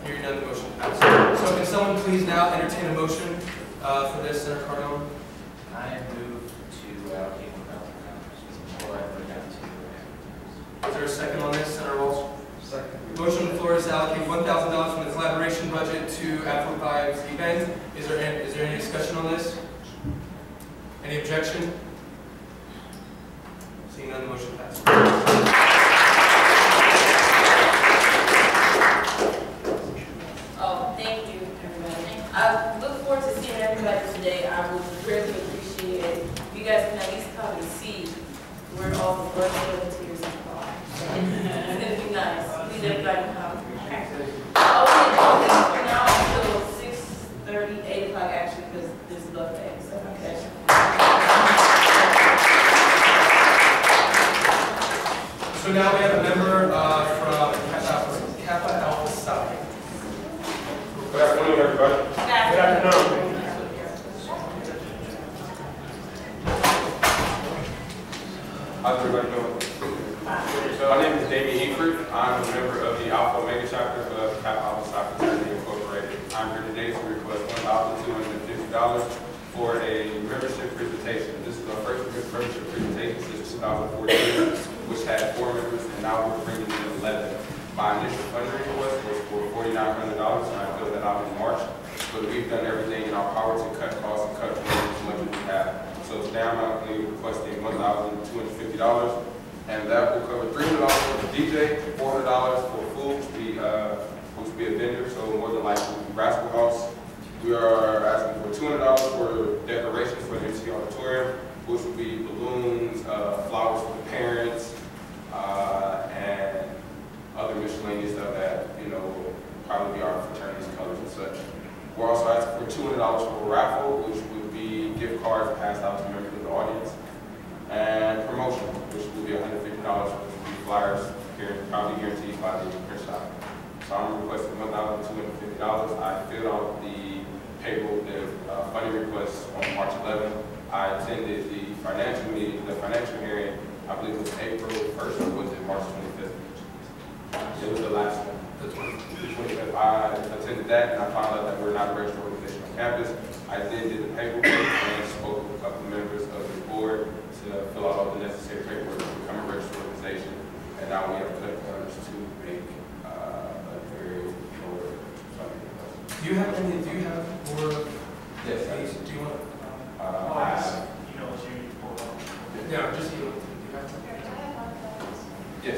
Hearing none, the motion passes. So can someone please now entertain a motion for this, Senator Cardinal? I move to allocate $1,000 Is there a second on this, Senator Walsh? Second. Motion on the floor is to allocate $1,000 from the collaboration budget to Afro 5's event. Is there any discussion on this? Any objection? Seeing none, the motion passes. Oh, thank you, everybody. I look forward to seeing everybody today. I would really appreciate it. If you guys can at least come and see where all the blood volunteers are. It's gonna be nice. Please, everybody come. Okay, from now until 6:30, 8 o'clock actually, because there's blood bags. Okay. So now we have a member from Kappa Alpha Psi. Good afternoon, everybody. Good afternoon. How's everybody doing? So my name is Damien Eford. I'm a member of the Alpha Omega chapter of Kappa Alpha Psi Fraternity Incorporated. I'm here today to request $1,250 for a membership presentation. This is our first membership presentation since 2014, which had 4 members, and now we're bringing in 11. My initial fundraising request was for $4,900, and I filled that out in March. But we've done everything in our power to cut costs and cut funding as much as we have. So today I'm only requesting $1,250, and that will cover $300 for the DJ, $400 for food, which will be a vendor, so more than likely will be basketball house. We are asking for $200 for decorations for the MC auditorium, which will be balloons, flowers for the parents, and other miscellaneous stuff that, will probably be our fraternity's colors and such. We're also asking for $200 for a raffle, which would be gift cards passed out to members of the audience, and promotion, which will be $150, which will be flyers probably guaranteed by the print shop. So I'm requesting $1,250. I filled out the payroll, the funding request on March 11th. I attended the financial meeting, the financial hearing, I believe it was April 1st, or was it March 25th? It was the last one. The 25th. I attended that, and I found out that we're not a registered organization on campus. I then did the paperwork and spoke with a couple of members of the board to fill out all the necessary paperwork to become a registered organization. And now we have cut corners to make a very lower funding request. Do you have more? Yes. Do you want? Yeah, just email it. Do you have to? Yes.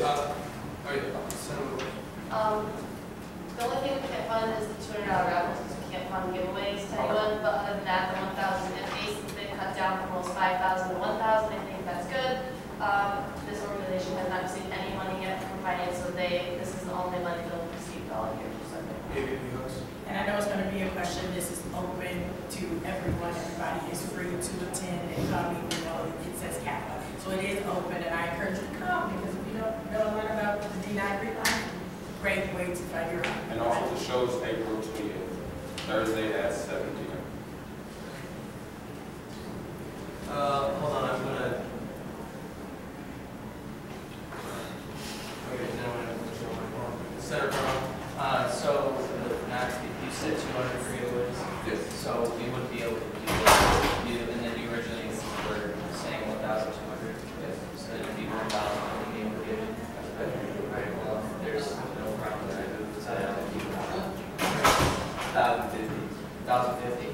The only thing we can't fund is the $200 raffles, because we can't fund giveaways to anyone, but other than that, the $1,050, since they cut down from almost $5,000 to $1,000, I think that's good. This organization has not received any money yet from finance, so this is the only money they'll receive all year. And I know it's going to be a question. This is open to everyone. Everybody is free to attend and come, even though it says Kappa. So it is open, and I encourage you to come, because if you don't know a lot about the D9 Greenline, great way to find your own. And also the show is April 20th, Thursday at 7 p.m. Hold on, I'm gonna. Okay, now I'm gonna show my phone. Senator Brown. So, Max, you said 200 for giveaways? Yes. So we wouldn't be able to do that. And then you originally were saying 1,200? Yes. So it'd be 1,000 for being given? Right, well, there's no problem there. So I don't keep it. 1,050.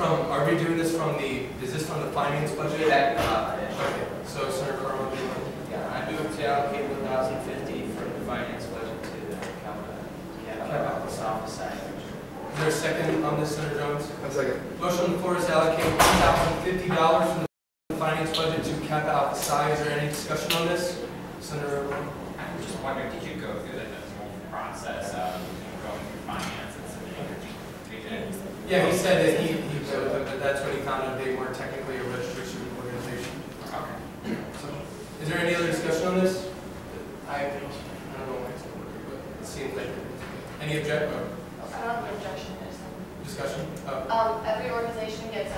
Are we doing this is this from the finance budget? That come out, yeah. Okay, so Senator Carl, Yeah, I move to allocate 1,050 from the finance budget to the capital office side. Is there a second on this, Senator Jones? A second. Motion on the floor is to allocate $1,050 from the finance budget to Kappa Alpha Psi. Is there any discussion on this? Senator Brown? I'm just wondering, did you go through the whole process of going through finance and submitting? Yeah, he said that but that's when he found out they weren't technically a registered student organization. Okay. So, is there any other discussion on this? I don't know why it's not working, but it seems like any I don't have an objection to this. discussion? Every organization gets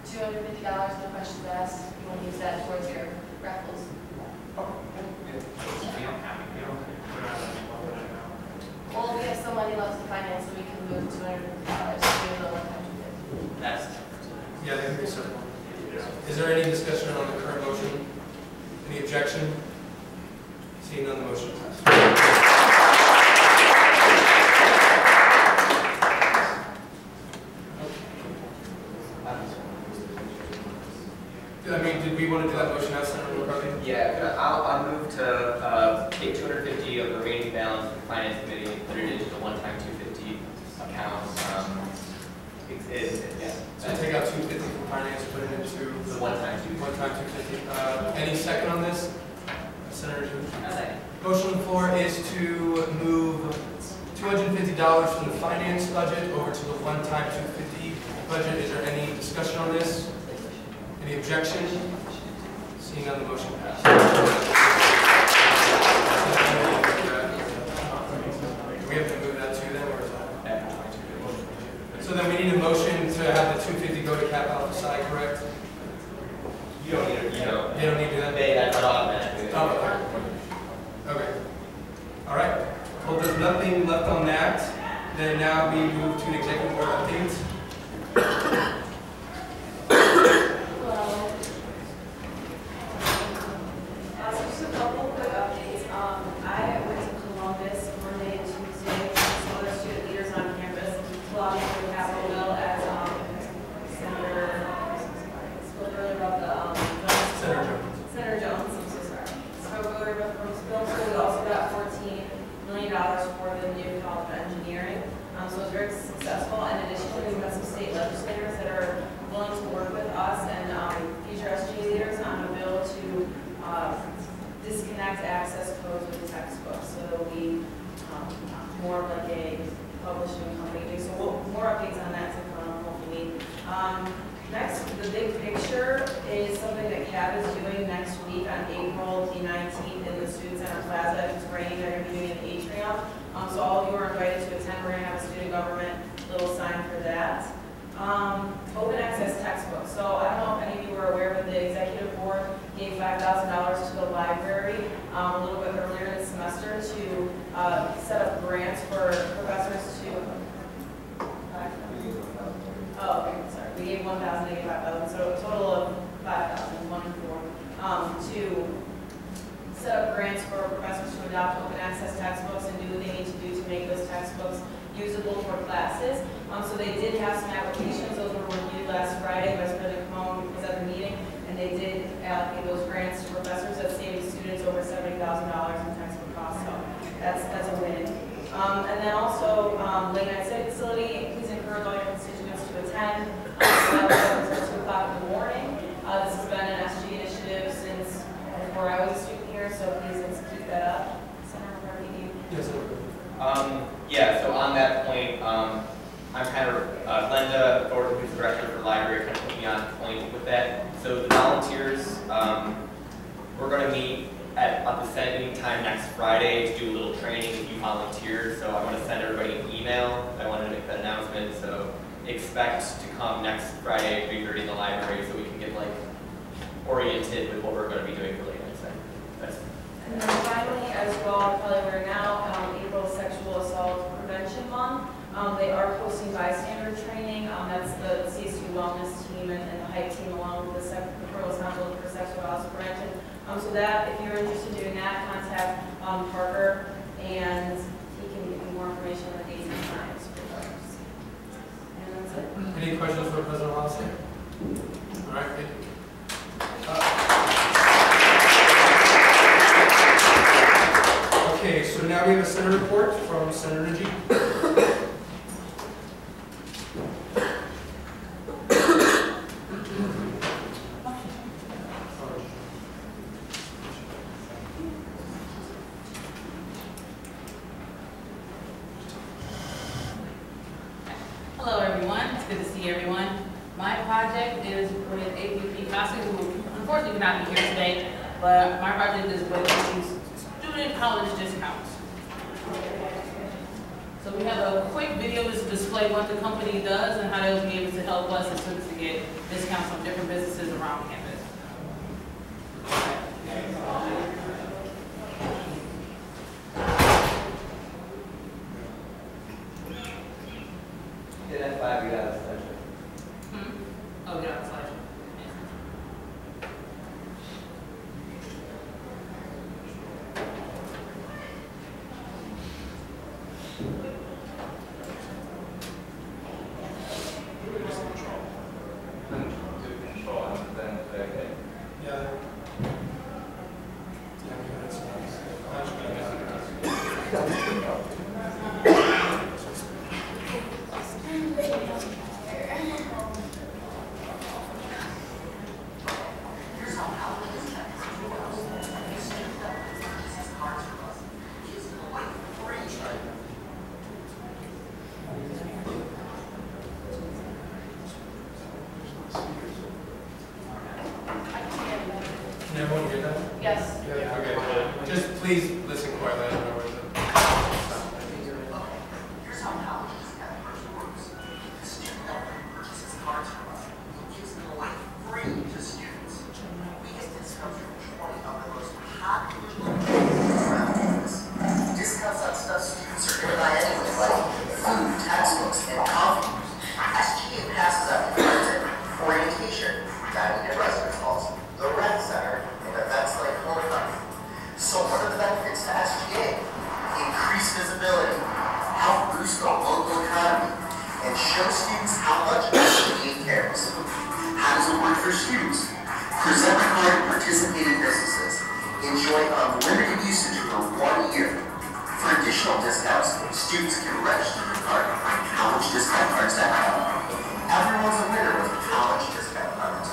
$250 no questions asked. You want to use that towards your raffles. Well, we have some money left in finance, so we can move $250 to the one-time. That's Yeah, they can be certain. Is there any discussion on the current motion? Any objection? Seeing none, the motion passes. Did we want to do that motion now, Senator McCarthy? Yeah, I'll move to take 250 of the remaining balance from the finance committee and put it into the one-time 250 account. So take out 250 from finance, put it into the one-time 250. Any second on this? Senator Jones? Second. Motion on the floor is to move $250 from the finance budget over to the one-time 250 budget. Is there any discussion on this? Any objection? Seeing none, the motion passes. Do we have to move that to them, or is that? So then we need a motion to have the 250 go to Kappa Alpha Psi, correct? You don't need it. They don't need to do that? That's automatic. Oh, okay. Okay. All right. Well, there's nothing left on that. Then now we move to an executive board update. the big picture is something that CAB is doing next week on April the 19th in the Student Center Plaza. If it's raining, they're going to be doing it in the atrium. So all of you are invited to attend. We're going to have a student government little sign for that. Open access textbooks. So I don't know if any of you were aware, but the executive board gave $5,000 to the library a little bit earlier this semester to set up grants for professors to. Oh, okay, sorry. We gave 1,000, they gave 5,000, so a total of 5,000, 1 and 4, to set up grants for professors to adopt open access textbooks and do what they need to do to make those textbooks usable for classes. So they did have some applications. Those were reviewed last Friday. Vice President Cohn was at the meeting, and they did allocate those grants to professors that saved students over $70,000 in textbook costs. So that's a win. And then also, Lake Night City Facility, please encourage all your constituents to attend. Until 2 o'clock in the morning. This has been an SG initiative since before I was a student here, so please let's keep that up. Senator Martini. Yes, sir. Yeah, so on that point, I'm kind of, Glenda Thornton, who's the director for the library, kind of put me on point with that. So the volunteers, we're going to meet at the same time next Friday to do a little training if you volunteer. So I want to send everybody an email. I wanted to make that announcement. So expect to come next Friday at 3:30 in the library so we can get like oriented with what we're going to be doing for later. And then finally, as you all are probably aware now, April Sexual Assault Prevention Month. They are posting bystander training. That's the CSU Wellness team and the HIPE team along with the Provost Council for Sexual Assault Prevention. So that, if you're interested in doing that, contact Parker, and he can give you more information on the dates and times for those. And that's it. Any questions for President Lawson? All right, thank you. Okay, so now we have a Senate report from Senator Najib. Hello everyone, it's good to see everyone. My project is with APP Foster, who unfortunately cannot be here today, but my project is with student college discounts. So we have a quick video to display what the company does and how they'll be able to help us as students to get discounts from different businesses around campus. Hit F5, we got a slideshow. Oh, yeah, it's like. Can everyone hear that? Yes. Yeah, okay. Just please listen quietly. I don't know where the Here's how college discount first works. The student government purchases cards from us and gives them away free to students. We get discounts from 20 of the most popular locations around campus. Discounts on stuff students are going to buy anyway, like food, textbooks, and coffee. SGA passes out content, orientation, dining and residence halls, the rec center, and events like homecoming. So what are the benefits to SGA? Increased visibility, help boost the local economy, and show students how much SGA cares. How does it work for students? Present the card to participating businesses. Enjoy unlimited usage for 1 year. For additional discounts, students can register their card on collegediscountcards.com. Everyone's a winner with college discount cards.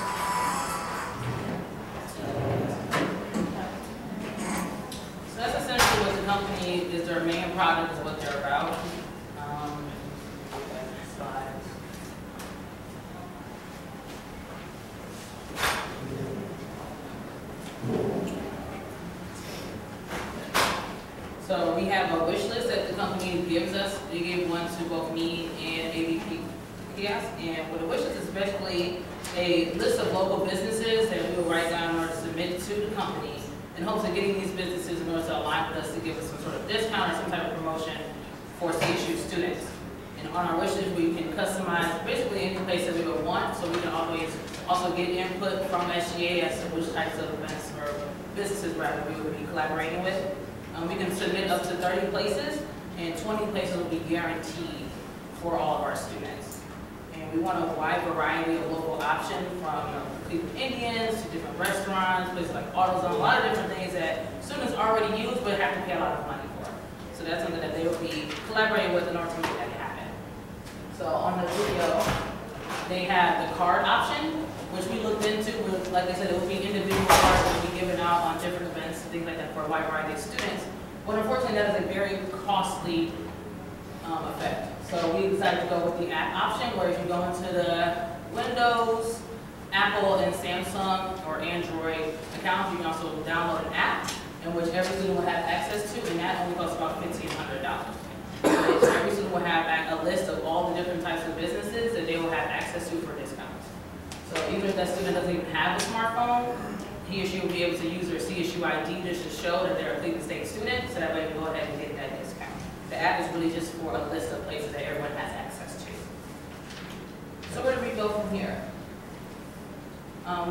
So that's essentially what the company is. Their main product is what they're about. Slide. we have a wish list that the company gives us. They gave one to both me and ABP Kiosk. And what a wish list is basically a list of local businesses that we will write down in order to submit to the company in hopes of getting these businesses in order to align with us to give us some sort of discount or some type of promotion for CSU students. And on our wish list, we can customize basically any place that we would want, so we can always also get input from SGA as to which types of events or businesses rather we would be collaborating with. We can submit up to 30 places, and 20 places will be guaranteed for all of our students. And we want a wide variety of local options from Cleveland Indians to different restaurants, places like AutoZone, a lot of different things that students already use but have to pay a lot of money for. So that's something that they will be collaborating with in order to make that happen. So on the video, they have the card option, which we looked into. Like I said, it will be individual cards that will be given out on different events and things like that for a wide variety of students. But unfortunately, that is a very costly effect. So we decided to go with the app option, where if you go into the Windows, Apple, and Samsung or Android accounts, you can also download an app in which every student will have access to, and that only costs about $1,500. Every student will have a list of all the different types of businesses that they will have access to for discounts. So even if that student doesn't even have a smartphone, he or she will be able to use their CSU ID just to show that they're a Cleveland State student, so that way we can go ahead and get that discount. The app is really just for a list of places that everyone has access to. So where do we go from here?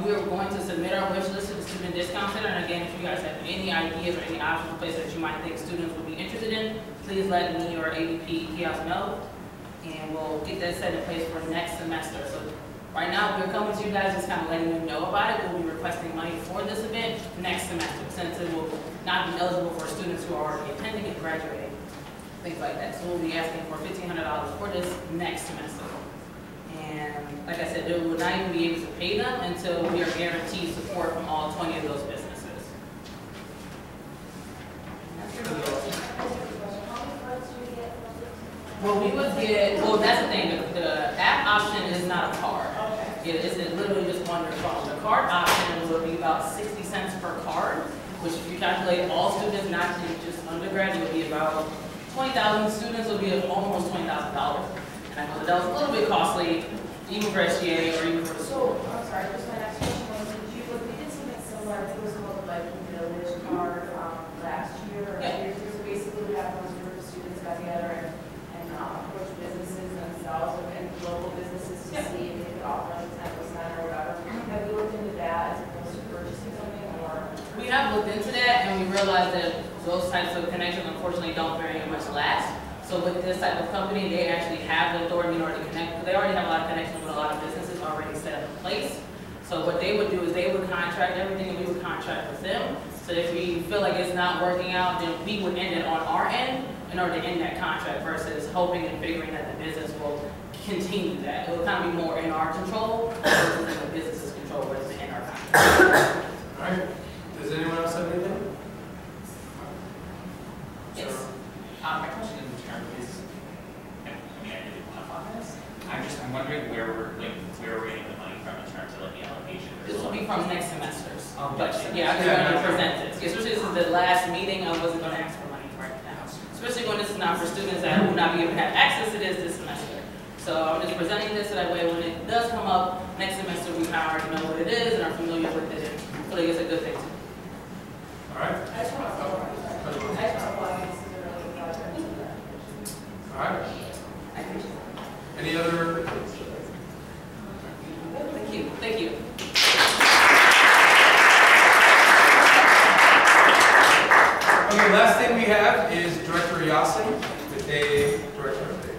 We are going to submit our wish list to the Student Discount Center, and again, if you guys have any ideas or any options or places that you might think students would be interested in, please let me or ABP Kiosk know, and we'll get that set in place for next semester. So right now, we're coming to you guys just kind of letting you know about it. We'll be requesting money for this event next semester, since it will not be eligible for students who are already attending and graduating, things like that. So we'll be asking for $1,500 for this next semester. And like I said, they will not even be able to pay them until we are guaranteed support from all 20 of those businesses. Well, we would get, well, that's the thing, the app option is not a card. It is literally just on your phone. The card option will be about 60 cents per card, which if you calculate all students, not just undergrad, it would be about 20,000 students, will be almost $20,000. And I know that was a little bit costly, even for SGA or even for the school. I'm sorry, just my next question was, we did something similar to what's called the Viking Village card last year or years ago. So basically, we have those group of students got together and approach businesses themselves and local businesses to see if they could offer them 10% or whatever. Have you looked into that as opposed to purchasing something, or? We have looked into that, and we realized that those types of connections unfortunately don't very much last. So with this type of company, they actually have the authority in order to connect, because they already have a lot of connections with a lot of businesses already set up in place. So what they would do is they would contract everything, and we would contract with them. So if we feel like it's not working out, then we would end it on our end in order to end that contract versus hoping and figuring that the business will continue that. It will kind of be more in our control versus in the business's control versus in our contract. All right. Does anyone else have anything? Yes. My question in terms is, I mean, I didn't want to on this. I'm wondering where we're getting the money from in terms of like the allocation. This will be from next semester's budget. Budget. Yeah, I just wanted to present this. Especially this is the last meeting, I wasn't going to ask for money right now. Especially when this is not for students that will not be able to have access to this semester. So I'm just presenting this so that way when it does come up next semester, we kind of already know what it is and are familiar with it. And I feel like it's a good thing too. All right. I just want to follow up. All right. Any other? Thank you. Thank you. Okay, last thing we have is Director Yasin with a director update.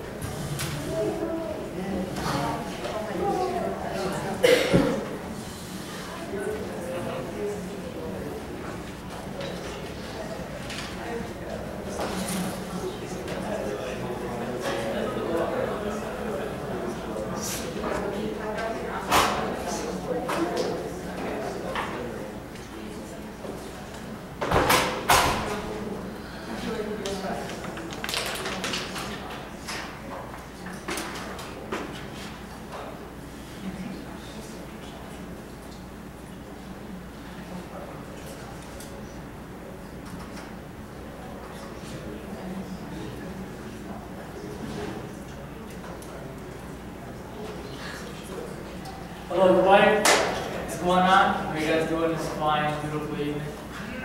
Hello, everybody. What's going on? How are you guys doing this fine, beautiful evening?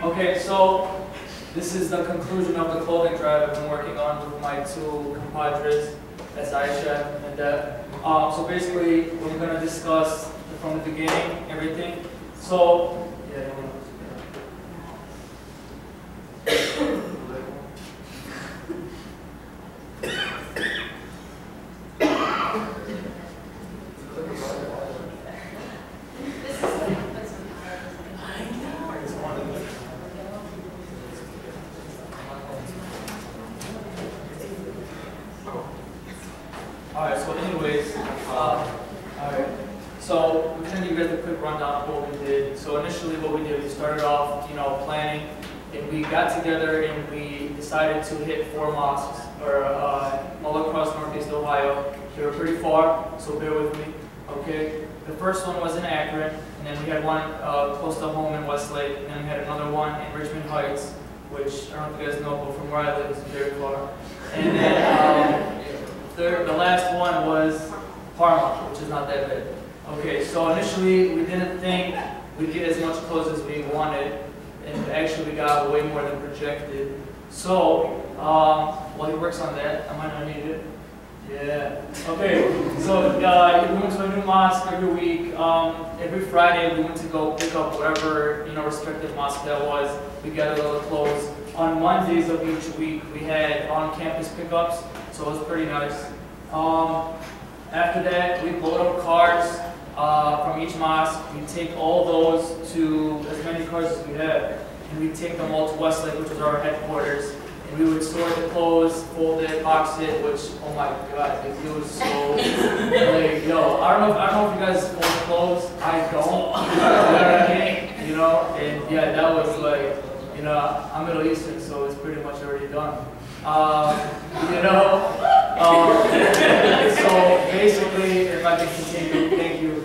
Okay, so this is the conclusion of the clothing drive I've been working on with my two compadres, that's Aisha and Deb. So basically, we're going to discuss from the beginning everything. So, yeah. Alright, so anyways, alright. So we're gonna give you guys a quick rundown of what we did. So initially what we did, we started off, planning, and we got together and we decided to hit 4 mosques, or all across Northeast Ohio. They were pretty far, so bear with me, okay? The first one was in Akron, and then we had one close to home in Westlake, and then we had another one in Richmond Heights, which I don't know if you guys know, but from where I live, it's very far. And then the last one was Parma, which is not that big. Okay, so initially we didn't think we'd get as much clothes as we wanted, and actually we got way more than projected. So, while he works on that, I might not need it. Yeah. Okay, so we went to a new mosque every week. Every Friday we went to go pick up whatever, respective mosque that was. We gathered all the clothes. On Mondays of each week we had on-campus pickups, so it was pretty nice. After that, we load up cars from each mosque. We take all those to as many cars as we have, and we take them all to Westlake, which was our headquarters. And we would sort the clothes, fold it, box it, which, oh my God, it was so, like, yo, I don't know if you guys fold clothes, I don't, you know what I mean? And yeah, that was like, I'm Middle Eastern, so it's pretty much already done. So basically, if I can continue, thank you,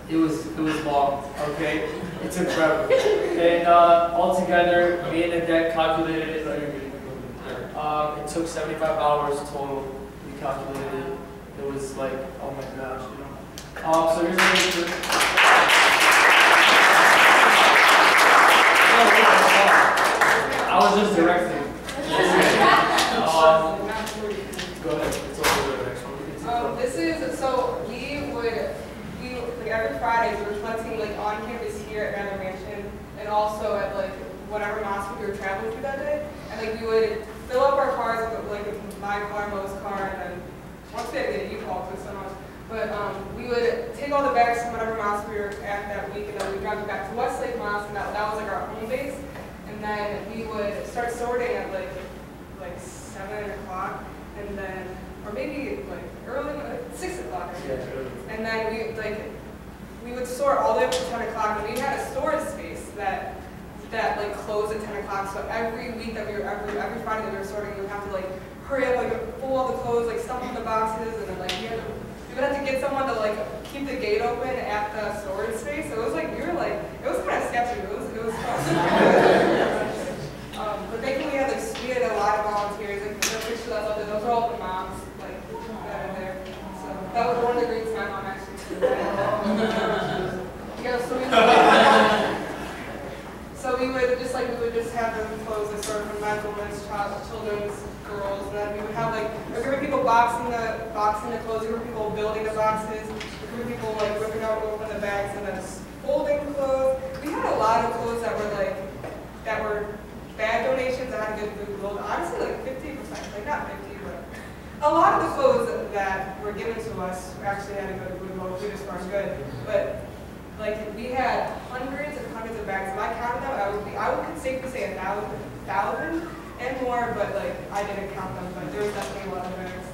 it was long, okay? It took forever. And altogether, me and the deck calculated it. It took 75 hours total. We calculated it. It was like, oh my gosh, So here's the picture. I was just directing. Go ahead. It's over the next one. This is, so we like every Friday, we were collecting like on campus here at Rather Mansion, and also at like whatever mosque we were traveling to that day. And like we would fill up our cars with like my car, Mo's car, and then once we had to get a U-Haul to so much. But we would take all the bags from whatever mosque we were at that week, and then we'd drive it back to Westlake Mosque, and that was like our home base. And then we would start sorting at like 7 o'clock, and then, or maybe like early, like 6 o'clock. And then we would sort all the way up to 10 o'clock, and we had a storage space that like closed at 10 o'clock. So every week that every Friday that we were sorting, we would have to like hurry up, like pull all the clothes, like stuff in the boxes, and then like we would have to get someone to like keep the gate open at the storage space. So it was like it was kind of sketchy. It was fun. But thankfully we had a lot of volunteers. Like the pictures I love, those are all the moms like that are there. So that was one of the greats my mom actually did. So we would just have them close the sort of mental men's children's girls, and then we would have like a group of people boxing the clothes, a group of people building the boxes, a group of people like ripping out open the bags and then folding clothes. We had a lot of clothes that were bad donations that had a good food load. Honestly, like 50%, like not 50, but a lot of the clothes that were given to us actually had a good food load, food as far as good. But like we had hundreds and hundreds of bags. If I counted them, I would safely say 1,000 and more, but like I didn't count them, but there was definitely a lot of bags.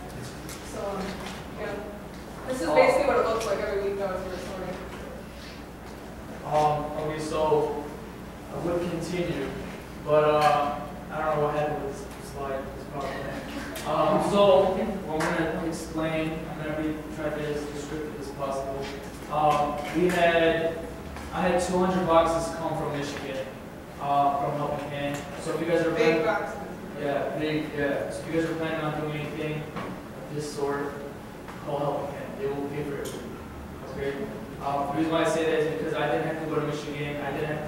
So yeah, this is basically what it looks like every week though as we're sorting. Okay, so I would continue, but I don't know what happened with this slide. So what I'm going to explain, I'm going to try to be as descriptive as possible. I had 200 boxes come from Michigan, from Helping Hand. So if you guys are big boxes. Yeah, big, yeah. So if you guys are planning on doing anything of this sort, call Helping Hand. They will pay for it. Great. The reason why I say that is because I didn't have to go to Michigan.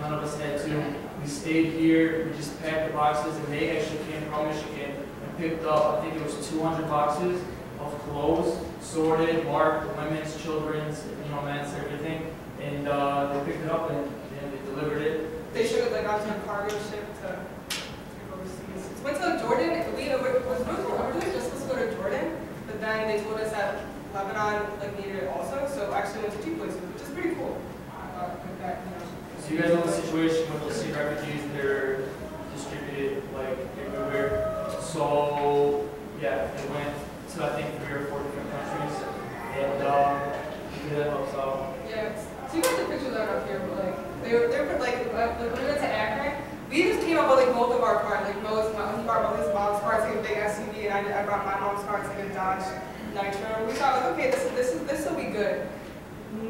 None of us had to. We stayed here. We just packed the boxes, and they actually came from Michigan and picked up. I think it was 200 boxes of clothes, sorted, marked, women's, children's, men's, everything. And they picked it up and they delivered it. They showed it like onto a cargo ship to overseas. Went to Jordan. We was originally just supposed to go to Jordan, but then they told us that Lebanon needed it also. So actually went to 2 places, which is pretty cool. So you guys know the situation with the Syrian refugees, they're distributed everywhere. So yeah, they went to I think 3 or 4 different countries, and that helps out. Yeah, so you got the pictures out up here, but they were when we went to Akron, we just came up with both of our cars. He brought his mom's car, it's like a big SUV, and I brought my mom's car, it's like a Dodge Nitro. We thought, okay, this will be good.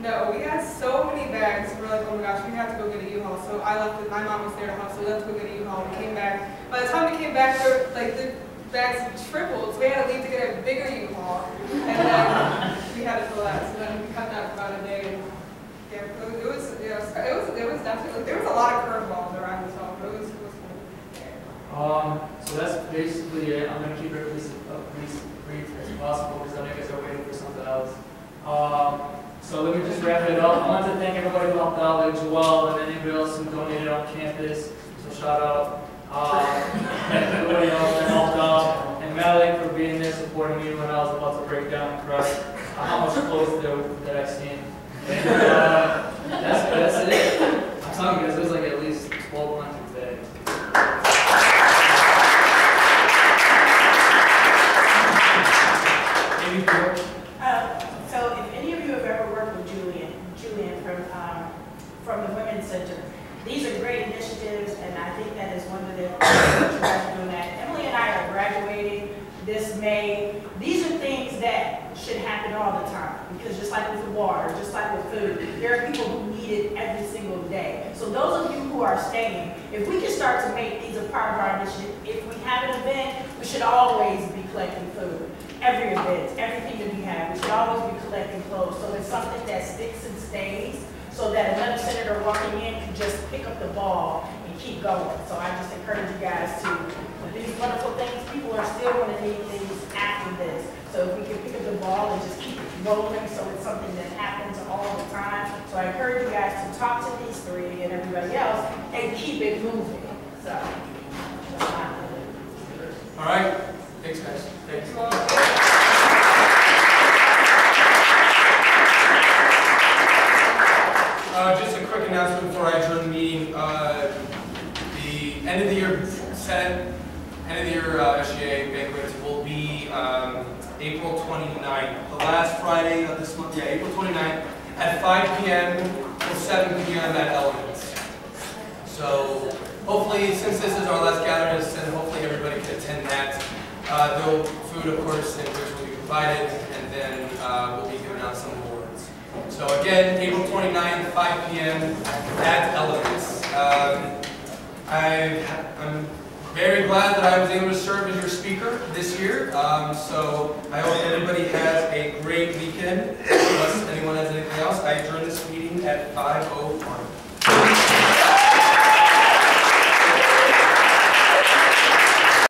No, we had so many bags. We're like, oh my gosh, we have to go get a U-Haul. So I left it, my mom was there to help, so we left to go get a U-Haul. We came back. By the time we came back, the bags tripled, so we had to leave to get a bigger U-Haul. And then we had to fill that. So then we cut that for about a day. And yeah, it was definitely, there was a lot of curveballs around this home. It was cool. So that's basically it. I'm going to keep it as brief as possible because I know you guys are waiting for something else. So let me just wrap it up. I want to thank everybody who helped out, like Joel and anybody else who donated on campus. So shout out everybody else that helped out. And Malik for being there supporting me when I was about to break down and cry. How much clothes that I've seen. And that's it. I'm telling you guys, there's at least 1,200 bags. So if any of you have ever worked with Julian from the Women's Center, these are great initiatives, and I think that is one of the things you guys are doing that. Emily and I are graduating this May. These are things that should happen all the time, because just like with the water, just like with food, there are people who need it every single day. So those of you who are staying, if we can start to make these a part of our initiative, if we have an event, we should always be collecting food. Every event, everything that we have, we should always be collecting clothes. So it's something that sticks and stays, so that another senator walking in can just pick up the ball and keep going. So I just encourage you guys to, with these wonderful things, people are still going to need things after this. So if we can pick up the ball and just keep it rolling, so it's something that happens all the time. So I encourage you guys to talk to these 3 and everybody else and keep it moving. So, that's my opinion. All right. Thanks, guys. Thanks. Just a quick announcement before I adjourn the meeting. The end of the year Senate, end of the year SGA banquet will be April 29th, the last Friday of this month. Yeah, April 29th at 5 p.m. till 7 p.m. at Elements. So hopefully, since this is our last gathering, and hopefully everybody can attend that. Though food, of course, and drinks will be provided, and then we'll be giving out some awards. So again, April 29th, 5 p.m. at Elements. I'm very glad that I was able to serve as your speaker this year. So I hope everybody has a great weekend. Unless anyone has anything else, I adjourn this meeting at 5:01.